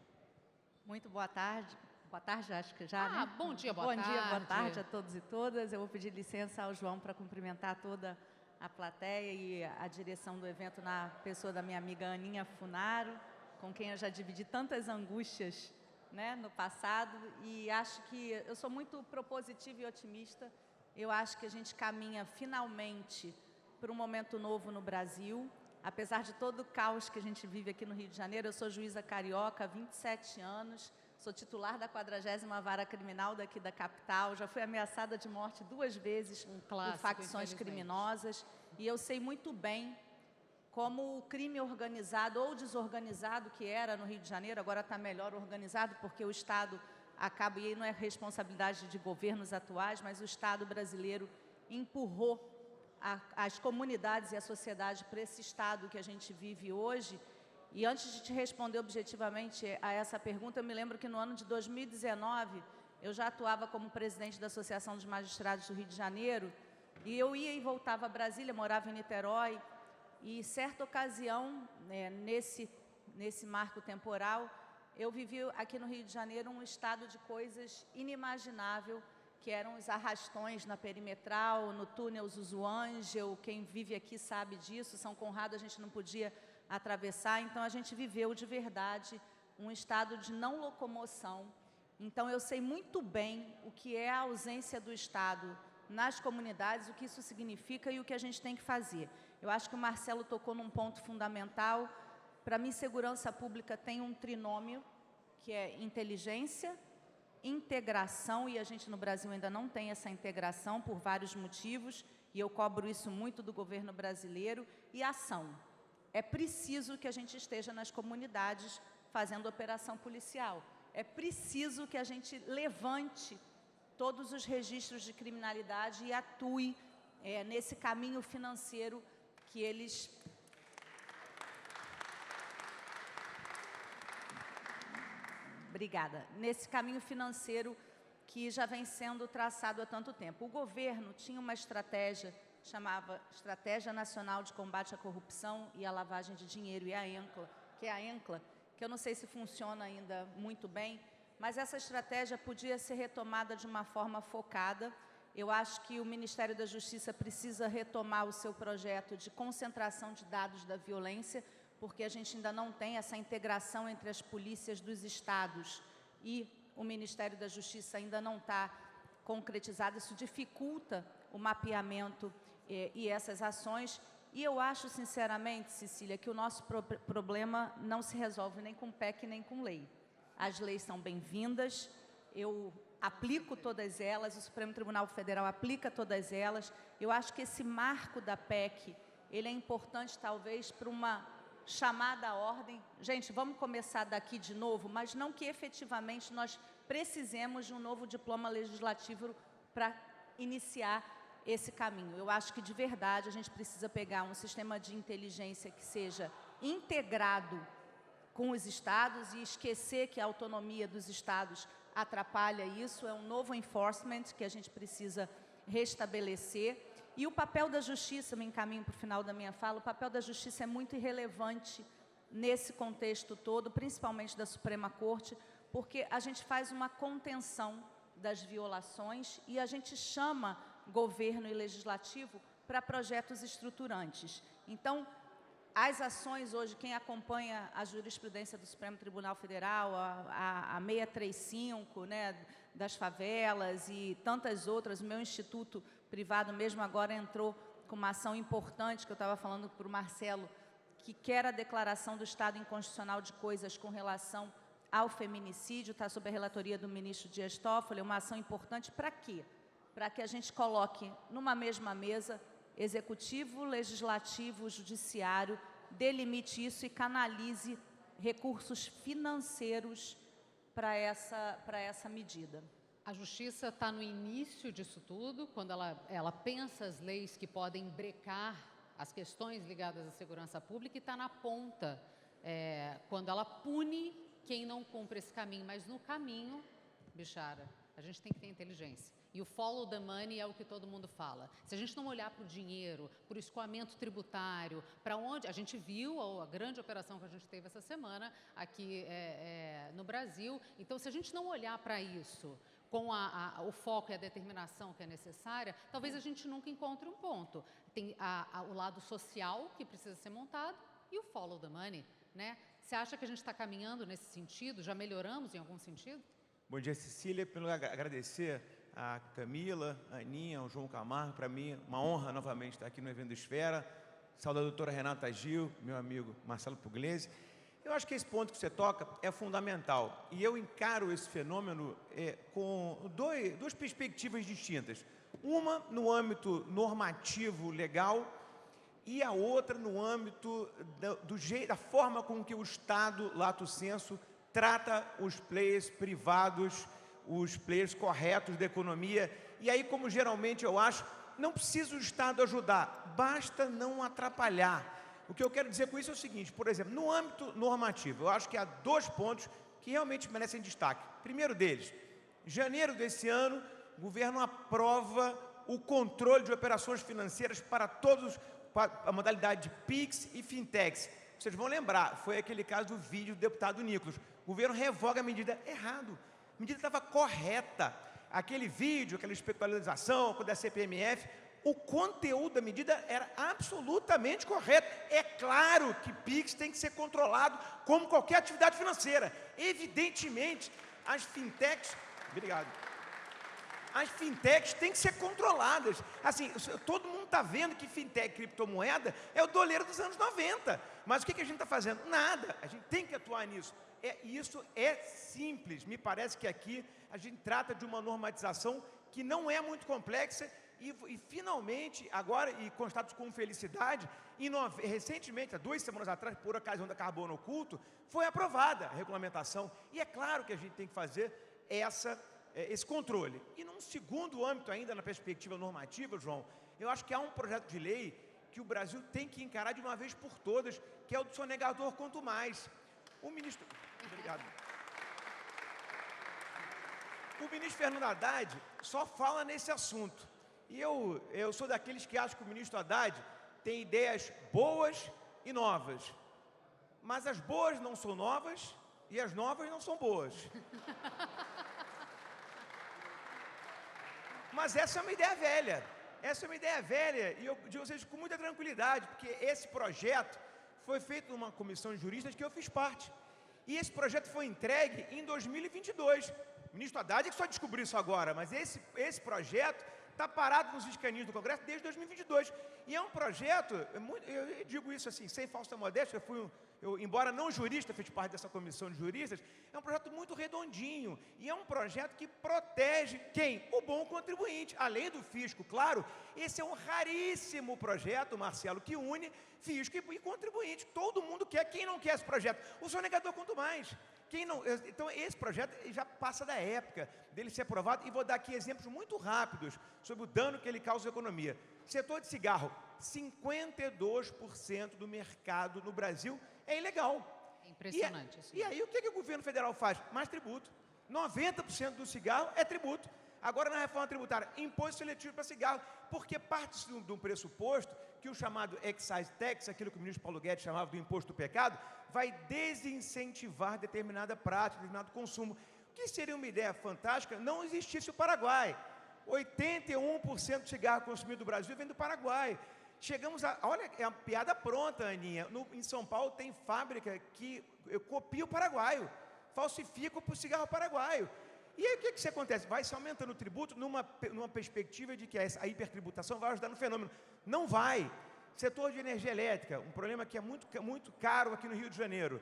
Muito boa tarde. Boa tarde, acho que já, né? Bom dia, boa tarde. Bom dia, boa tarde a todos e todas. Eu vou pedir licença ao João para cumprimentar toda a plateia e a direção do evento na pessoa da minha amiga Aninha Funaro, com quem eu já dividi tantas angústias, né, no passado. E acho que eu sou muito propositiva e otimista. Eu acho que a gente caminha finalmente para um momento novo no Brasil. Apesar de todo o caos que a gente vive aqui no Rio de Janeiro, eu sou juíza carioca há 27 anos, sou titular da 40ª Vara Criminal daqui da capital, já fui ameaçada de morte 2 vezes por facções criminosas, e eu sei muito bem como o crime organizado ou desorganizado que era no Rio de Janeiro, agora está melhor organizado, porque o Estado acaba, e não é responsabilidade de governos atuais, mas o Estado brasileiro empurrou as comunidades e a sociedade para esse estado que a gente vive hoje. E antes de te responder objetivamente a essa pergunta, eu me lembro que no ano de 2019, eu já atuava como presidente da Associação dos Magistrados do Rio de Janeiro, e eu ia e voltava a Brasília, morava em Niterói, e certa ocasião, nesse marco temporal, eu vivi aqui no Rio de Janeiro um estado de coisas inimaginável, que eram os arrastões na Perimetral, no túnel Zuzuângel. Quem vive aqui sabe disso. São Conrado a gente não podia atravessar, então a gente viveu de verdade um estado de não locomoção. Então eu sei muito bem o que é a ausência do Estado nas comunidades, o que isso significa e o que a gente tem que fazer. Eu acho que o Marcelo tocou num ponto fundamental. Para mim, segurança pública tem um trinômio, que é inteligência, integração, e a gente no Brasil ainda não tem essa integração por vários motivos, e eu cobro isso muito do governo brasileiro, e ação. É preciso que a gente esteja nas comunidades fazendo operação policial. É preciso que a gente levante todos os registros de criminalidade e atue nesse caminho financeiro que eles... Obrigada. Nesse caminho financeiro que já vem sendo traçado há tanto tempo. O governo tinha uma estratégia, chamava Estratégia Nacional de Combate à Corrupção e à Lavagem de Dinheiro, e a ENCLA, que eu não sei se funciona ainda muito bem, mas essa estratégia podia ser retomada de uma forma focada. Eu acho que o Ministério da Justiça precisa retomar o seu projeto de concentração de dados da violência, porque a gente ainda não tem essa integração entre as polícias dos estados e o Ministério da Justiça ainda não está concretizado. Isso dificulta o mapeamento e essas ações. E eu acho, sinceramente, Cecília, que o nosso problema não se resolve nem com PEC nem com lei. As leis são bem-vindas, eu aplico todas elas, o Supremo Tribunal Federal aplica todas elas. Eu acho que esse marco da PEC, ele é importante, talvez, para uma chamada à ordem. Gente, vamos começar daqui de novo, mas não que efetivamente nós precisemos de um novo diploma legislativo para iniciar esse caminho. Eu acho que, de verdade, a gente precisa pegar um sistema de inteligência que seja integrado com os estados e esquecer que a autonomia dos estados atrapalha isso. É um novo enforcement que a gente precisa restabelecer. E o papel da justiça, me encaminho para o final da minha fala, o papel da justiça é muito irrelevante nesse contexto todo, principalmente da Suprema Corte, porque a gente faz uma contenção das violações e a gente chama governo e legislativo para projetos estruturantes. Então, as ações hoje, quem acompanha a jurisprudência do Supremo Tribunal Federal, a 635, né, das favelas e tantas outras, o meu instituto privado mesmo agora entrou com uma ação importante, que eu estava falando para o Marcelo, que quer a declaração do estado inconstitucional de coisas com relação ao feminicídio, está sob a relatoria do ministro Dias Toffoli, uma ação importante para quê? Para que a gente coloque numa mesma mesa executivo, legislativo, judiciário, delimite isso e canalize recursos financeiros para essa medida. A Justiça está no início disso tudo, quando ela pensa as leis que podem brecar as questões ligadas à segurança pública, e está na ponta, quando ela pune quem não cumpre esse caminho. Mas no caminho, Bichara, a gente tem que ter inteligência. E o follow the money é o que todo mundo fala. Se a gente não olhar para o dinheiro, para o escoamento tributário, para onde... A gente viu a grande operação que a gente teve essa semana aqui no Brasil. Então, se a gente não olhar para isso com o foco e a determinação que é necessária, talvez a gente nunca encontre um ponto. Tem o lado social que precisa ser montado e o follow the money, né? Você acha que a gente está caminhando nesse sentido? Já melhoramos em algum sentido? Bom dia, Cecília. Primeiro, agradecer a Camila, a Aninha, ao João Camargo. Para mim, uma honra novamente estar aqui no evento do Esfera. Saudar a doutora Renata Gil, meu amigo Marcelo Pugliese. Eu acho que esse ponto que você toca é fundamental. E eu encaro esse fenômeno com duas perspectivas distintas. Uma no âmbito normativo legal e a outra no âmbito da forma com que o Estado, lato sensu, trata os players privados, os players corretos da economia. E aí, como geralmente eu acho, não precisa o Estado ajudar, basta não atrapalhar. O que eu quero dizer com isso é o seguinte, por exemplo, no âmbito normativo, eu acho que há 2 pontos que realmente merecem destaque. Primeiro deles, em janeiro desse ano, o governo aprova o controle de operações financeiras para a modalidade de PIX e Fintechs. Vocês vão lembrar, foi aquele caso do vídeo do deputado Nicolas. O governo revoga a medida errado. A medida estava correta. Aquele vídeo, aquela especialização da CPMF, o conteúdo da medida era absolutamente correto. É claro que PIX tem que ser controlado como qualquer atividade financeira. Evidentemente, as fintechs... Obrigado. As fintechs têm que ser controladas. Assim, todo mundo está vendo que fintech, criptomoeda, é o doleiro dos anos 90. Mas o que a gente está fazendo? Nada. A gente tem que atuar nisso. Isso é simples. Me parece que aqui a gente trata de uma normatização que não é muito complexa e finalmente, agora, e constato com felicidade, recentemente, há 2 semanas atrás, por ocasião da Carbono Oculto, foi aprovada a regulamentação. E é claro que a gente tem que fazer esse controle. E num segundo âmbito ainda, na perspectiva normativa, João, eu acho que há um projeto de lei que o Brasil tem que encarar de uma vez por todas, que é o do sonegador quanto mais. O ministro... Obrigado. O ministro Fernando Haddad só fala nesse assunto. E eu sou daqueles que acham que o ministro Haddad tem ideias boas e novas. Mas as boas não são novas e as novas não são boas. Mas essa é uma ideia velha. Essa é uma ideia velha e eu digo a vocês com muita tranquilidade, porque esse projeto foi feito numa comissão de juristas que eu fiz parte. E esse projeto foi entregue em 2022. O ministro Haddad é que só descobriu isso agora, mas esse projeto está parado nos escaninhos do Congresso desde 2022. E é um projeto, eu digo isso assim, sem falsa modéstia, embora não jurista, fiz parte dessa comissão de juristas, é um projeto muito redondinho. E é um projeto que protege quem? O bom contribuinte. Além do fisco, claro, esse é um raríssimo projeto, Marcelo, que une fisco e contribuinte. Todo mundo quer. Quem não quer esse projeto? O sonegador quanto mais. Então, esse projeto já passa da época dele ser aprovado, e vou dar aqui exemplos muito rápidos sobre o dano que ele causa à economia. Setor de cigarro, 52% do mercado no Brasil é ilegal. É impressionante isso. E aí, o que o governo federal faz? Mais tributo. 90% do cigarro é tributo. Agora, na reforma tributária, imposto seletivo para cigarro, porque parte de um pressuposto que o chamado excise tax, aquilo que o ministro Paulo Guedes chamava do imposto do pecado, vai desincentivar determinada prática, determinado consumo. O que seria uma ideia fantástica não existisse o Paraguai. 81% do cigarro consumido do Brasil vem do Paraguai. Chegamos a... Olha, é uma piada pronta, Aninha. Em São Paulo tem fábrica que copia o paraguaio, falsifica o cigarro paraguaio. E aí o que acontece? Vai se aumentando o tributo numa perspectiva de que a hipertributação vai ajudar no fenômeno. Não vai. Setor de energia elétrica, um problema que é muito caro aqui no Rio de Janeiro.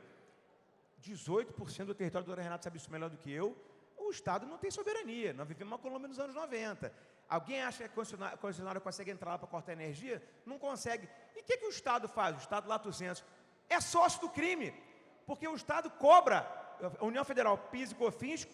18% do território, do Renato sabe isso melhor do que eu, o Estado não tem soberania. Nós vivemos uma Colômbia nos anos 90. Alguém acha que a concessionária consegue entrar lá para cortar energia? Não consegue. E o que o Estado faz? O Estado, lato sensu, é sócio do crime. Porque o Estado cobra, a União Federal, PIS e COFINS,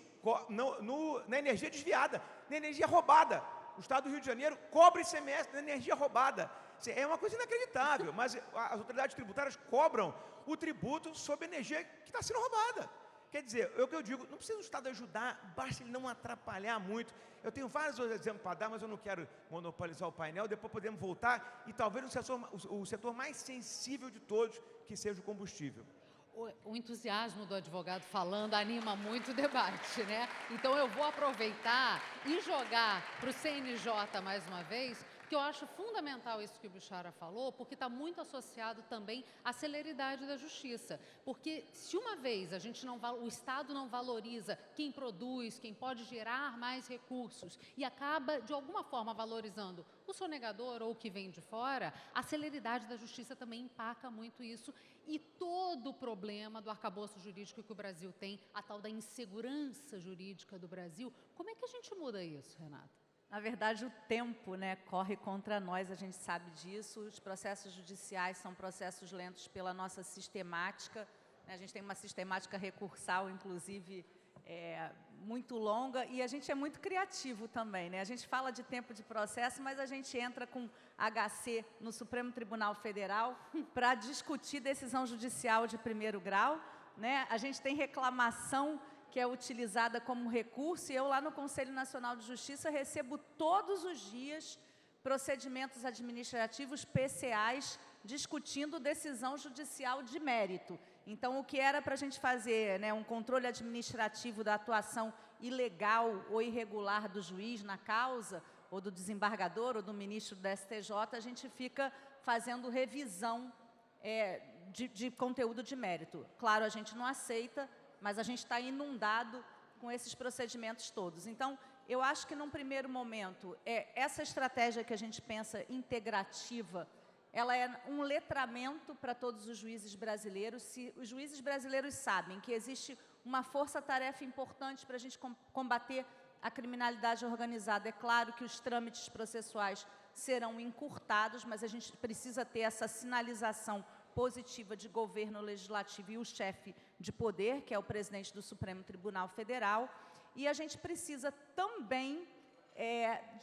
na energia desviada, na energia roubada. O Estado do Rio de Janeiro cobra ICMS na energia roubada. É uma coisa inacreditável, mas as autoridades tributárias cobram o tributo sobre a energia que está sendo roubada. Quer dizer, é o que eu digo, não precisa o Estado ajudar, basta ele não atrapalhar muito. Eu tenho vários outros exemplos para dar, mas eu não quero monopolizar o painel. Depois podemos voltar e talvez o setor mais sensível de todos, que seja o combustível. O entusiasmo do advogado falando anima muito o debate, né? Então eu vou aproveitar e jogar para o CNJ mais uma vez, porque eu acho fundamental isso que o Bichara falou, porque está muito associado também à celeridade da justiça. Porque se uma vez o Estado não valoriza quem produz, quem pode gerar mais recursos e acaba, de alguma forma, valorizando o sonegador ou o que vem de fora, a celeridade da justiça também empaca muito isso. E todo o problema do arcabouço jurídico que o Brasil tem, a tal da insegurança jurídica do Brasil, como é que a gente muda isso, Renata? Na verdade, o tempo, né, corre contra nós, a gente sabe disso. Os processos judiciais são processos lentos pela nossa sistemática, né? A gente tem uma sistemática recursal, inclusive, muito longa, e a gente é muito criativo também, né? A gente fala de tempo de processo, mas a gente entra com HC no Supremo Tribunal Federal para discutir decisão judicial de primeiro grau, né? A gente tem reclamação que é utilizada como recurso, e eu lá no Conselho Nacional de Justiça recebo todos os dias procedimentos administrativos PCAs discutindo decisão judicial de mérito. Então, o que era para a gente fazer, né, um controle administrativo da atuação ilegal ou irregular do juiz na causa, ou do desembargador, ou do ministro do STJ, a gente fica fazendo revisão de conteúdo de mérito. Claro, a gente não aceita, mas a gente está inundado com esses procedimentos todos. Então, eu acho que, num primeiro momento, essa estratégia que a gente pensa integrativa, ela é um letramento para todos os juízes brasileiros. Se os juízes brasileiros sabem que existe uma força-tarefa importante para a gente combater a criminalidade organizada, é claro que os trâmites processuais serão encurtados, mas a gente precisa ter essa sinalização positiva de governo legislativo e o chefe de poder, que é o presidente do Supremo Tribunal Federal, e a gente precisa também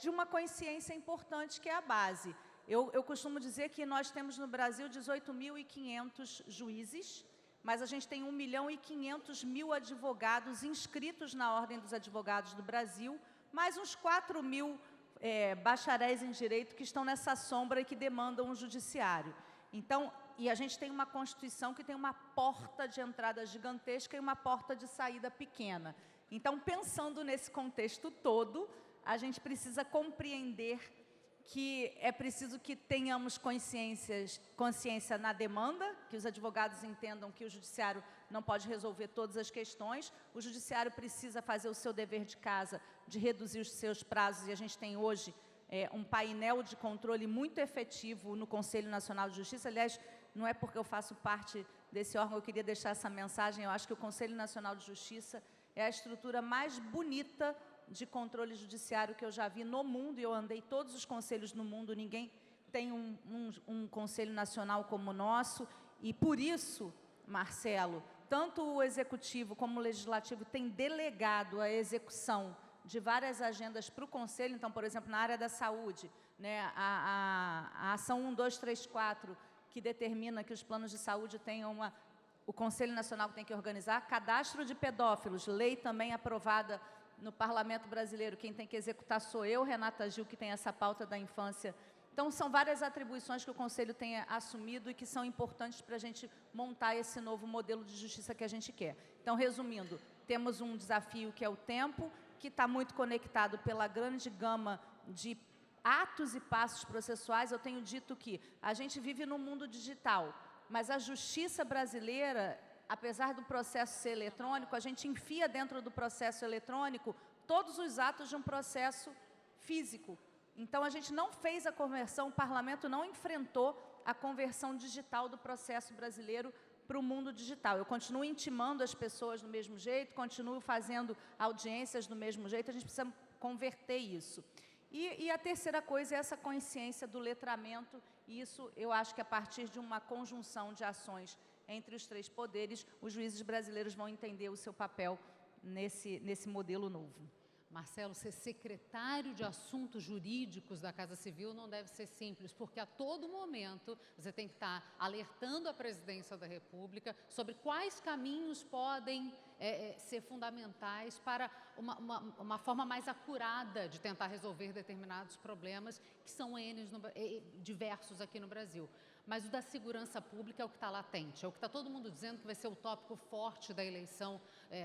de uma consciência importante, que é a base. Eu costumo dizer que nós temos no Brasil 18.500 juízes, mas a gente tem 1.500.000 advogados inscritos na Ordem dos Advogados do Brasil, mais uns 4.000 bacharéis em direito que estão nessa sombra e que demandam um judiciário. Então, e a gente tem uma Constituição que tem uma porta de entrada gigantesca e uma porta de saída pequena. Então, pensando nesse contexto todo, a gente precisa compreender que é preciso que tenhamos consciência na demanda, que os advogados entendam que o judiciário não pode resolver todas as questões, o judiciário precisa fazer o seu dever de casa, de reduzir os seus prazos, e a gente tem hoje um painel de controle muito efetivo no Conselho Nacional de Justiça. Aliás, não é porque eu faço parte desse órgão, eu queria deixar essa mensagem, eu acho que o Conselho Nacional de Justiça é a estrutura mais bonita de controle judiciário que eu já vi no mundo, e eu andei todos os conselhos no mundo, ninguém tem um conselho nacional como o nosso, e por isso, Marcelo, tanto o executivo como o legislativo têm delegado a execução de várias agendas para o conselho. Então, por exemplo, na área da saúde, né, a ação 1234, que determina que os planos de saúde tenham o Conselho Nacional tem que organizar, cadastro de pedófilos, lei também aprovada no Parlamento Brasileiro, quem tem que executar sou eu, Renata Gil, que tem essa pauta da infância. Então, são várias atribuições que o Conselho tem assumido e que são importantes para a gente montar esse novo modelo de justiça que a gente quer. Então, resumindo, temos um desafio que é o tempo, que está muito conectado pela grande gama de atos e passos processuais. Eu tenho dito que a gente vive no mundo digital, mas a justiça brasileira, apesar do processo ser eletrônico, a gente enfia dentro do processo eletrônico todos os atos de um processo físico. Então, a gente não fez a conversão, o parlamento não enfrentou a conversão digital do processo brasileiro para o mundo digital. Eu continuo intimando as pessoas do mesmo jeito, continuo fazendo audiências do mesmo jeito, a gente precisa converter isso. E a terceira coisa é essa consciência do letramento, e isso eu acho que a partir de uma conjunção de ações entre os três poderes, os juízes brasileiros vão entender o seu papel nesse modelo novo. Marcelo, ser secretário de Assuntos Jurídicos da Casa Civil não deve ser simples, porque a todo momento você tem que estar alertando a Presidência da República sobre quais caminhos podem ser fundamentais para uma forma mais acurada de tentar resolver determinados problemas, que são diversos aqui no Brasil. Mas o da segurança pública é o que está latente, é o que está todo mundo dizendo que vai ser o tópico forte da eleição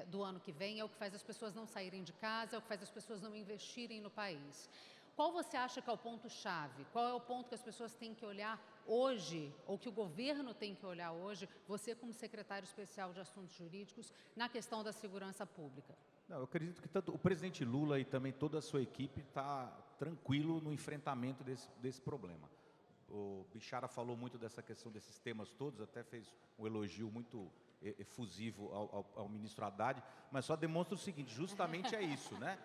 do ano que vem, é o que faz as pessoas não saírem de casa, é o que faz as pessoas não investirem no país. Qual você acha que é o ponto-chave? Qual é o ponto que as pessoas têm que olhar hoje, ou que o governo tem que olhar hoje, você como secretário especial de Assuntos Jurídicos, na questão da segurança pública? Não, eu acredito que tanto o presidente Lula e também toda a sua equipe está tranquilo no enfrentamento desse problema. O Bichara falou muito dessa questão desses temas todos, até fez um elogio muito efusivo ao ministro Haddad, mas só demonstra o seguinte, justamente é isso, né?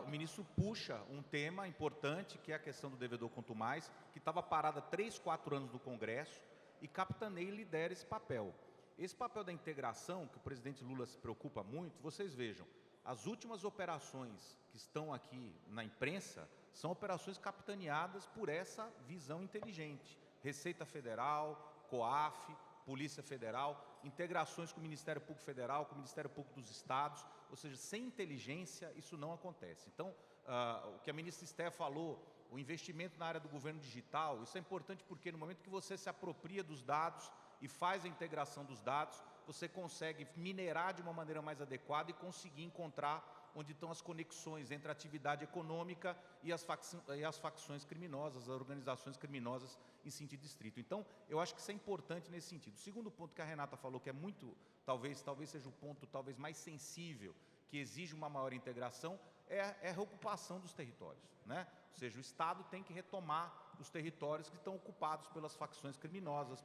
O ministro puxa um tema importante, que é a questão do devedor quanto mais, que estava parada há 3, 4 anos no Congresso, e capitaneia e lidera esse papel. Esse papel da integração, que o presidente Lula se preocupa muito, vocês vejam, as últimas operações que estão aqui na imprensa são operações capitaneadas por essa visão inteligente. Receita Federal, COAF, Polícia Federal, integrações com o Ministério Público Federal, com o Ministério Público dos Estados, ou seja, sem inteligência isso não acontece. Então, o que a ministra Esther falou, o investimento na área do governo digital, isso é importante porque no momento que você se apropria dos dados e faz a integração dos dados, você consegue minerar de uma maneira mais adequada e conseguir encontrar onde estão as conexões entre a atividade econômica e as facções criminosas, as organizações criminosas em sentido estrito. Então, eu acho que isso é importante nesse sentido. O segundo ponto que a Renata falou, que é muito, talvez seja o ponto mais sensível, que exige uma maior integração, é a reocupação dos territórios, né? Ou seja, o Estado tem que retomar os territórios que estão ocupados pelas facções criminosas,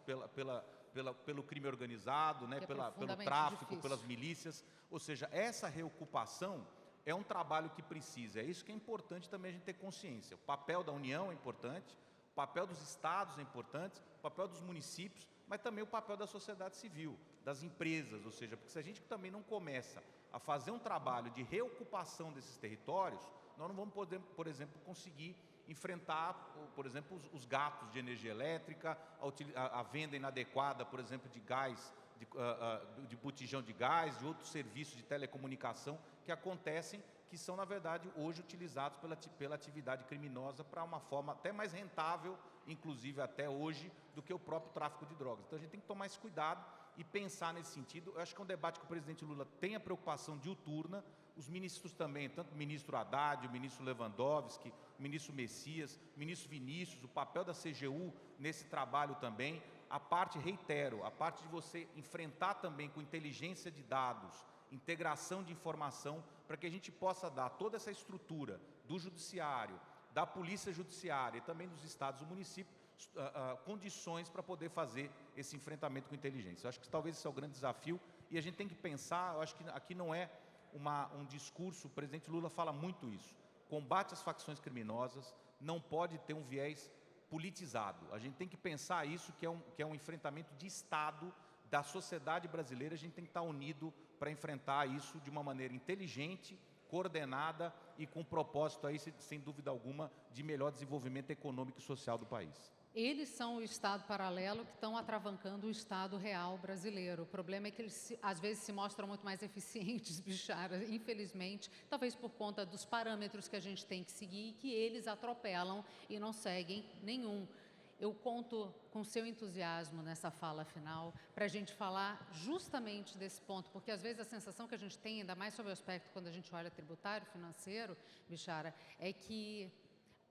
pelo crime organizado, né? Pelo tráfico, pelas milícias. Ou seja, essa reocupação é um trabalho que precisa. É isso que é importante também a gente ter consciência. O papel da União é importante, o papel dos estados é importante, o papel dos municípios, mas também o papel da sociedade civil, das empresas. Ou seja, porque se a gente também não começa a fazer um trabalho de reocupação desses territórios, nós não vamos poder, por exemplo, conseguir enfrentar, por exemplo, os gatos de energia elétrica, a venda inadequada, por exemplo, de gás, de botijão de gás, de outros serviços de telecomunicação que acontecem, que são, na verdade, hoje utilizados pela atividade criminosa para uma forma até mais rentável, inclusive até hoje, do que o próprio tráfico de drogas. Então, a gente tem que tomar esse cuidado e pensar nesse sentido. Eu acho que é um debate que o presidente Lula tem a preocupação diuturna, os ministros também, tanto o ministro Haddad, o ministro Lewandowski, o ministro Messias, o ministro Vinícius, o papel da CGU nesse trabalho também, a parte, reitero, a parte de você enfrentar também com inteligência de dados, integração de informação, para que a gente possa dar toda essa estrutura do judiciário, da polícia judiciária e também dos estados e municípios, condições para poder fazer esse enfrentamento com inteligência. Eu acho que talvez esse é o grande desafio e a gente tem que pensar, eu acho que aqui não é um discurso, o presidente Lula fala muito isso, combate às facções criminosas não pode ter um viés politizado, a gente tem que pensar isso, que é um enfrentamento de Estado, da sociedade brasileira, a gente tem que estar unido para enfrentar isso de uma maneira inteligente, coordenada e com propósito aí, sem dúvida alguma, de melhor desenvolvimento econômico e social do país. Eles são o Estado paralelo que estão atravancando o Estado real brasileiro. O problema é que eles, às vezes, se mostram muito mais eficientes, Bichara, infelizmente, talvez por conta dos parâmetros que a gente tem que seguir e que eles atropelam e não seguem nenhum. Eu conto com seu entusiasmo nessa fala final para a gente falar justamente desse ponto, porque às vezes a sensação que a gente tem, ainda mais sobre o aspecto quando a gente olha tributário, financeiro, Bichara, é que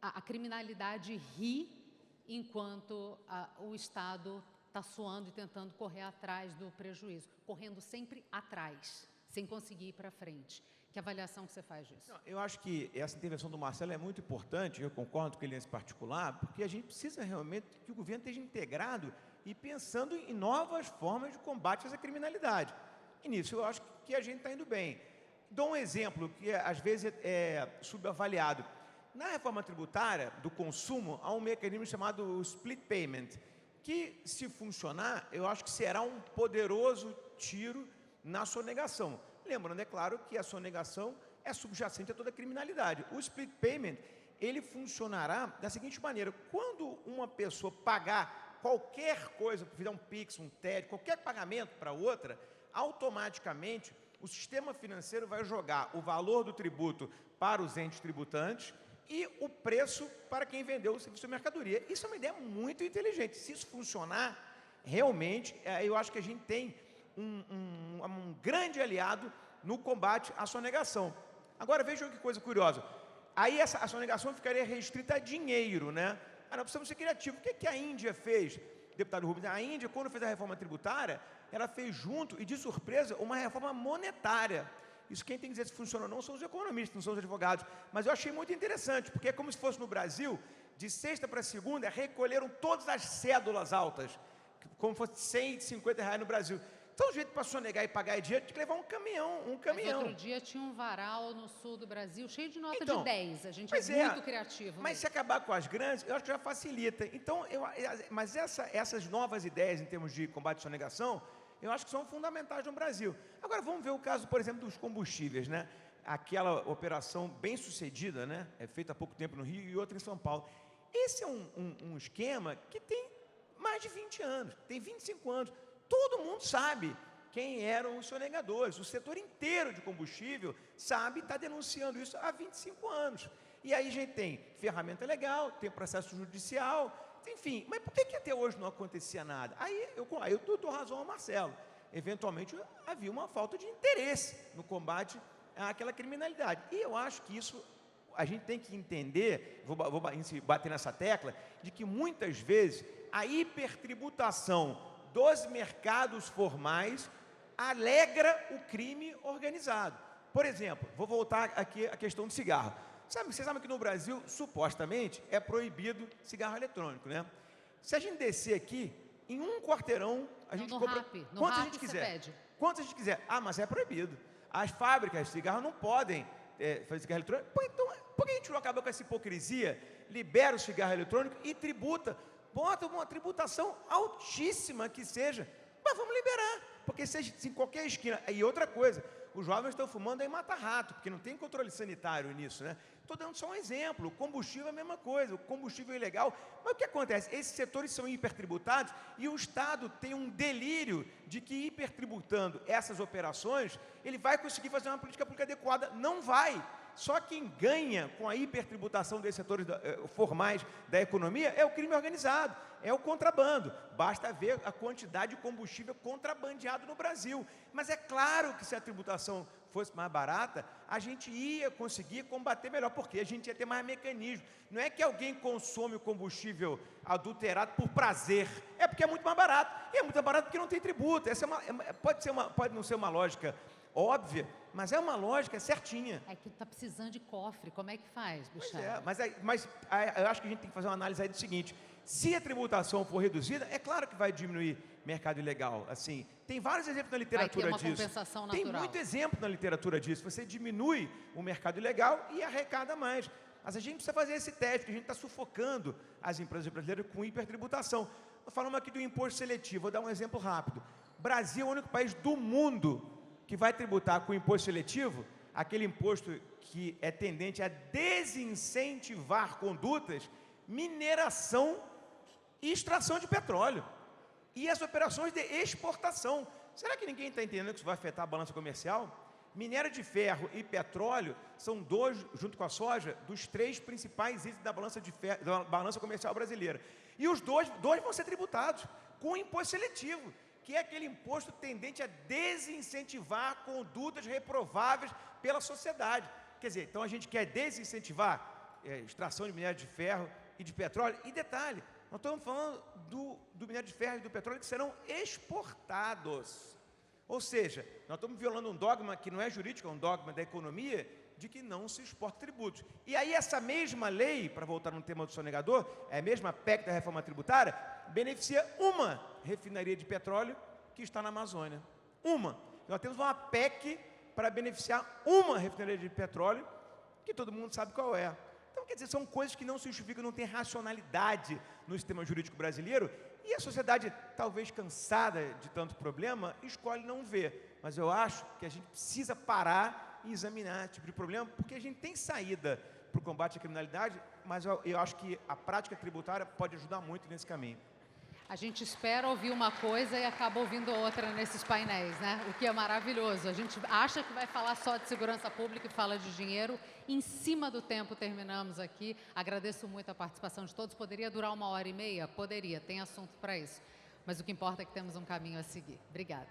a criminalidade ri enquanto o Estado está suando e tentando correr atrás do prejuízo, correndo sempre atrás, sem conseguir ir para frente. Que avaliação que você faz disso? Não, eu acho que essa intervenção do Marcelo é muito importante, eu concordo com ele nesse particular, porque a gente precisa realmente que o governo esteja integrado e pensando em novas formas de combate a essa criminalidade. E nisso eu acho que a gente está indo bem. Dou um exemplo que às vezes é subavaliado. Na reforma tributária do consumo, há um mecanismo chamado split payment, que, se funcionar, eu acho que será um poderoso tiro na sonegação. Lembrando, é claro, que a sonegação é subjacente a toda a criminalidade. O split payment, ele funcionará da seguinte maneira: quando uma pessoa pagar qualquer coisa, fizer um Pix, um TED, qualquer pagamento para outra, automaticamente o sistema financeiro vai jogar o valor do tributo para os entes tributantes e o preço para quem vendeu o serviço ou mercadoria. Isso é uma ideia muito inteligente. Se isso funcionar, realmente, eu acho que a gente tem um grande aliado no combate à sonegação. Agora, vejam que coisa curiosa. Aí a sonegação ficaria restrita a dinheiro, né? Nós precisamos ser criativos. O que a Índia fez, deputado Rubens? A Índia, quando fez a reforma tributária, ela fez junto e, de surpresa, uma reforma monetária. Isso quem tem que dizer se funciona ou não são os economistas, não são os advogados. Mas eu achei muito interessante, porque é como se fosse no Brasil, de sexta para segunda, recolheram todas as cédulas altas, como fosse R$150 no Brasil. Então, o jeito para sonegar e pagar dinheiro, tem que levar um caminhão. Mas outro dia tinha um varal no sul do Brasil, cheio de nota de 10. A gente é muito criativo. Mas se acabar com as grandes, eu acho que já facilita. Então, mas essas novas ideias em termos de combate à sonegação, eu acho que são fundamentais no Brasil. Agora, vamos ver o caso, por exemplo, dos combustíveis, né? Aquela operação bem sucedida, né? É feita há pouco tempo no Rio e outra em São Paulo. Esse é um esquema que tem mais de 20 anos, tem 25 anos. Todo mundo sabe quem eram os sonegadores. O setor inteiro de combustível sabe e está denunciando isso há 25 anos. E aí a gente tem ferramenta legal, tem processo judicial, enfim. Mas por que até hoje não acontecia nada? Aí eu dou razão ao Marcelo. Eventualmente havia uma falta de interesse no combate àquela criminalidade. E eu acho que isso a gente tem que entender, vou bater nessa tecla, de que muitas vezes a hipertributação dos mercados formais alegra o crime organizado. Por exemplo, vou voltar aqui à questão do cigarro. Vocês sabem que no Brasil, supostamente, é proibido cigarro eletrônico, né? Se a gente descer aqui, em um quarteirão, a gente compra quantos a gente quiser. Quantos a gente quiser. Ah, mas é proibido. As fábricas de cigarro não podem fazer cigarro eletrônico. Então, por que a gente não acaba com essa hipocrisia? Libera o cigarro eletrônico e tributa. Bota uma tributação altíssima que seja, mas vamos liberar, porque se em qualquer esquina. E outra coisa, os jovens estão fumando aí mata-rato, porque não tem controle sanitário nisso, né? Estou dando só um exemplo, o combustível é a mesma coisa, o combustível é ilegal, mas o que acontece? Esses setores são hipertributados e o Estado tem um delírio de que hipertributando essas operações, ele vai conseguir fazer uma política pública adequada. Não vai. Só quem ganha com a hipertributação desses setores formais da economia é o crime organizado, é o contrabando. Basta ver a quantidade de combustível contrabandeado no Brasil. Mas é claro que se a tributação fosse mais barata, a gente ia conseguir combater melhor, porque a gente ia ter mais mecanismos. Não é que alguém consome o combustível adulterado por prazer, é porque é muito mais barato. E é muito mais barato porque não tem tributo. Essa pode não ser uma lógica óbvia, mas é uma lógica certinha. É que está precisando de cofre, como é que faz, Bichara? Mas eu acho que a gente tem que fazer uma análise aí do seguinte: se a tributação for reduzida, é claro que vai diminuir mercado ilegal. Assim, tem vários exemplos na literatura disso. Vai ter uma compensação natural. Tem muito exemplo na literatura disso. Você diminui o mercado ilegal e arrecada mais. Mas a gente precisa fazer esse teste, porque a gente está sufocando as empresas brasileiras com hipertributação. Falamos aqui do imposto seletivo, vou dar um exemplo rápido. O Brasil é o único país do mundo que vai tributar com imposto seletivo, aquele imposto que é tendente a desincentivar condutas, mineração e extração de petróleo. E as operações de exportação. Será que ninguém está entendendo que isso vai afetar a balança comercial? Minério de ferro e petróleo são dois, junto com a soja, dos 3 principais itens da balança comercial brasileira. E os dois vão ser tributados com imposto seletivo, que é aquele imposto tendente a desincentivar condutas reprováveis pela sociedade. Quer dizer, então a gente quer desincentivar extração de minério de ferro e de petróleo. E detalhe, nós estamos falando do minério de ferro e do petróleo que serão exportados. Ou seja, nós estamos violando um dogma que não é jurídico, é um dogma da economia, de que não se exporta tributos. E aí essa mesma lei, para voltar no tema do sonegador, é a mesma PEC da reforma tributária, beneficia uma refinaria de petróleo que está na Amazônia. Uma. Nós temos uma PEC para beneficiar uma refinaria de petróleo, que todo mundo sabe qual é. Então, quer dizer, são coisas que não se justificam, não tem racionalidade no sistema jurídico brasileiro, e a sociedade, talvez cansada de tanto problema, escolhe não ver. Mas eu acho que a gente precisa parar e examinar esse tipo de problema, porque a gente tem saída para o combate à criminalidade, mas eu acho que a prática tributária pode ajudar muito nesse caminho. A gente espera ouvir uma coisa e acaba ouvindo outra nesses painéis, né? O que é maravilhoso. A gente acha que vai falar só de segurança pública e fala de dinheiro. Em cima do tempo terminamos aqui. Agradeço muito a participação de todos. Poderia durar 1h30? Poderia, tem assunto para isso. Mas o que importa é que temos um caminho a seguir. Obrigada.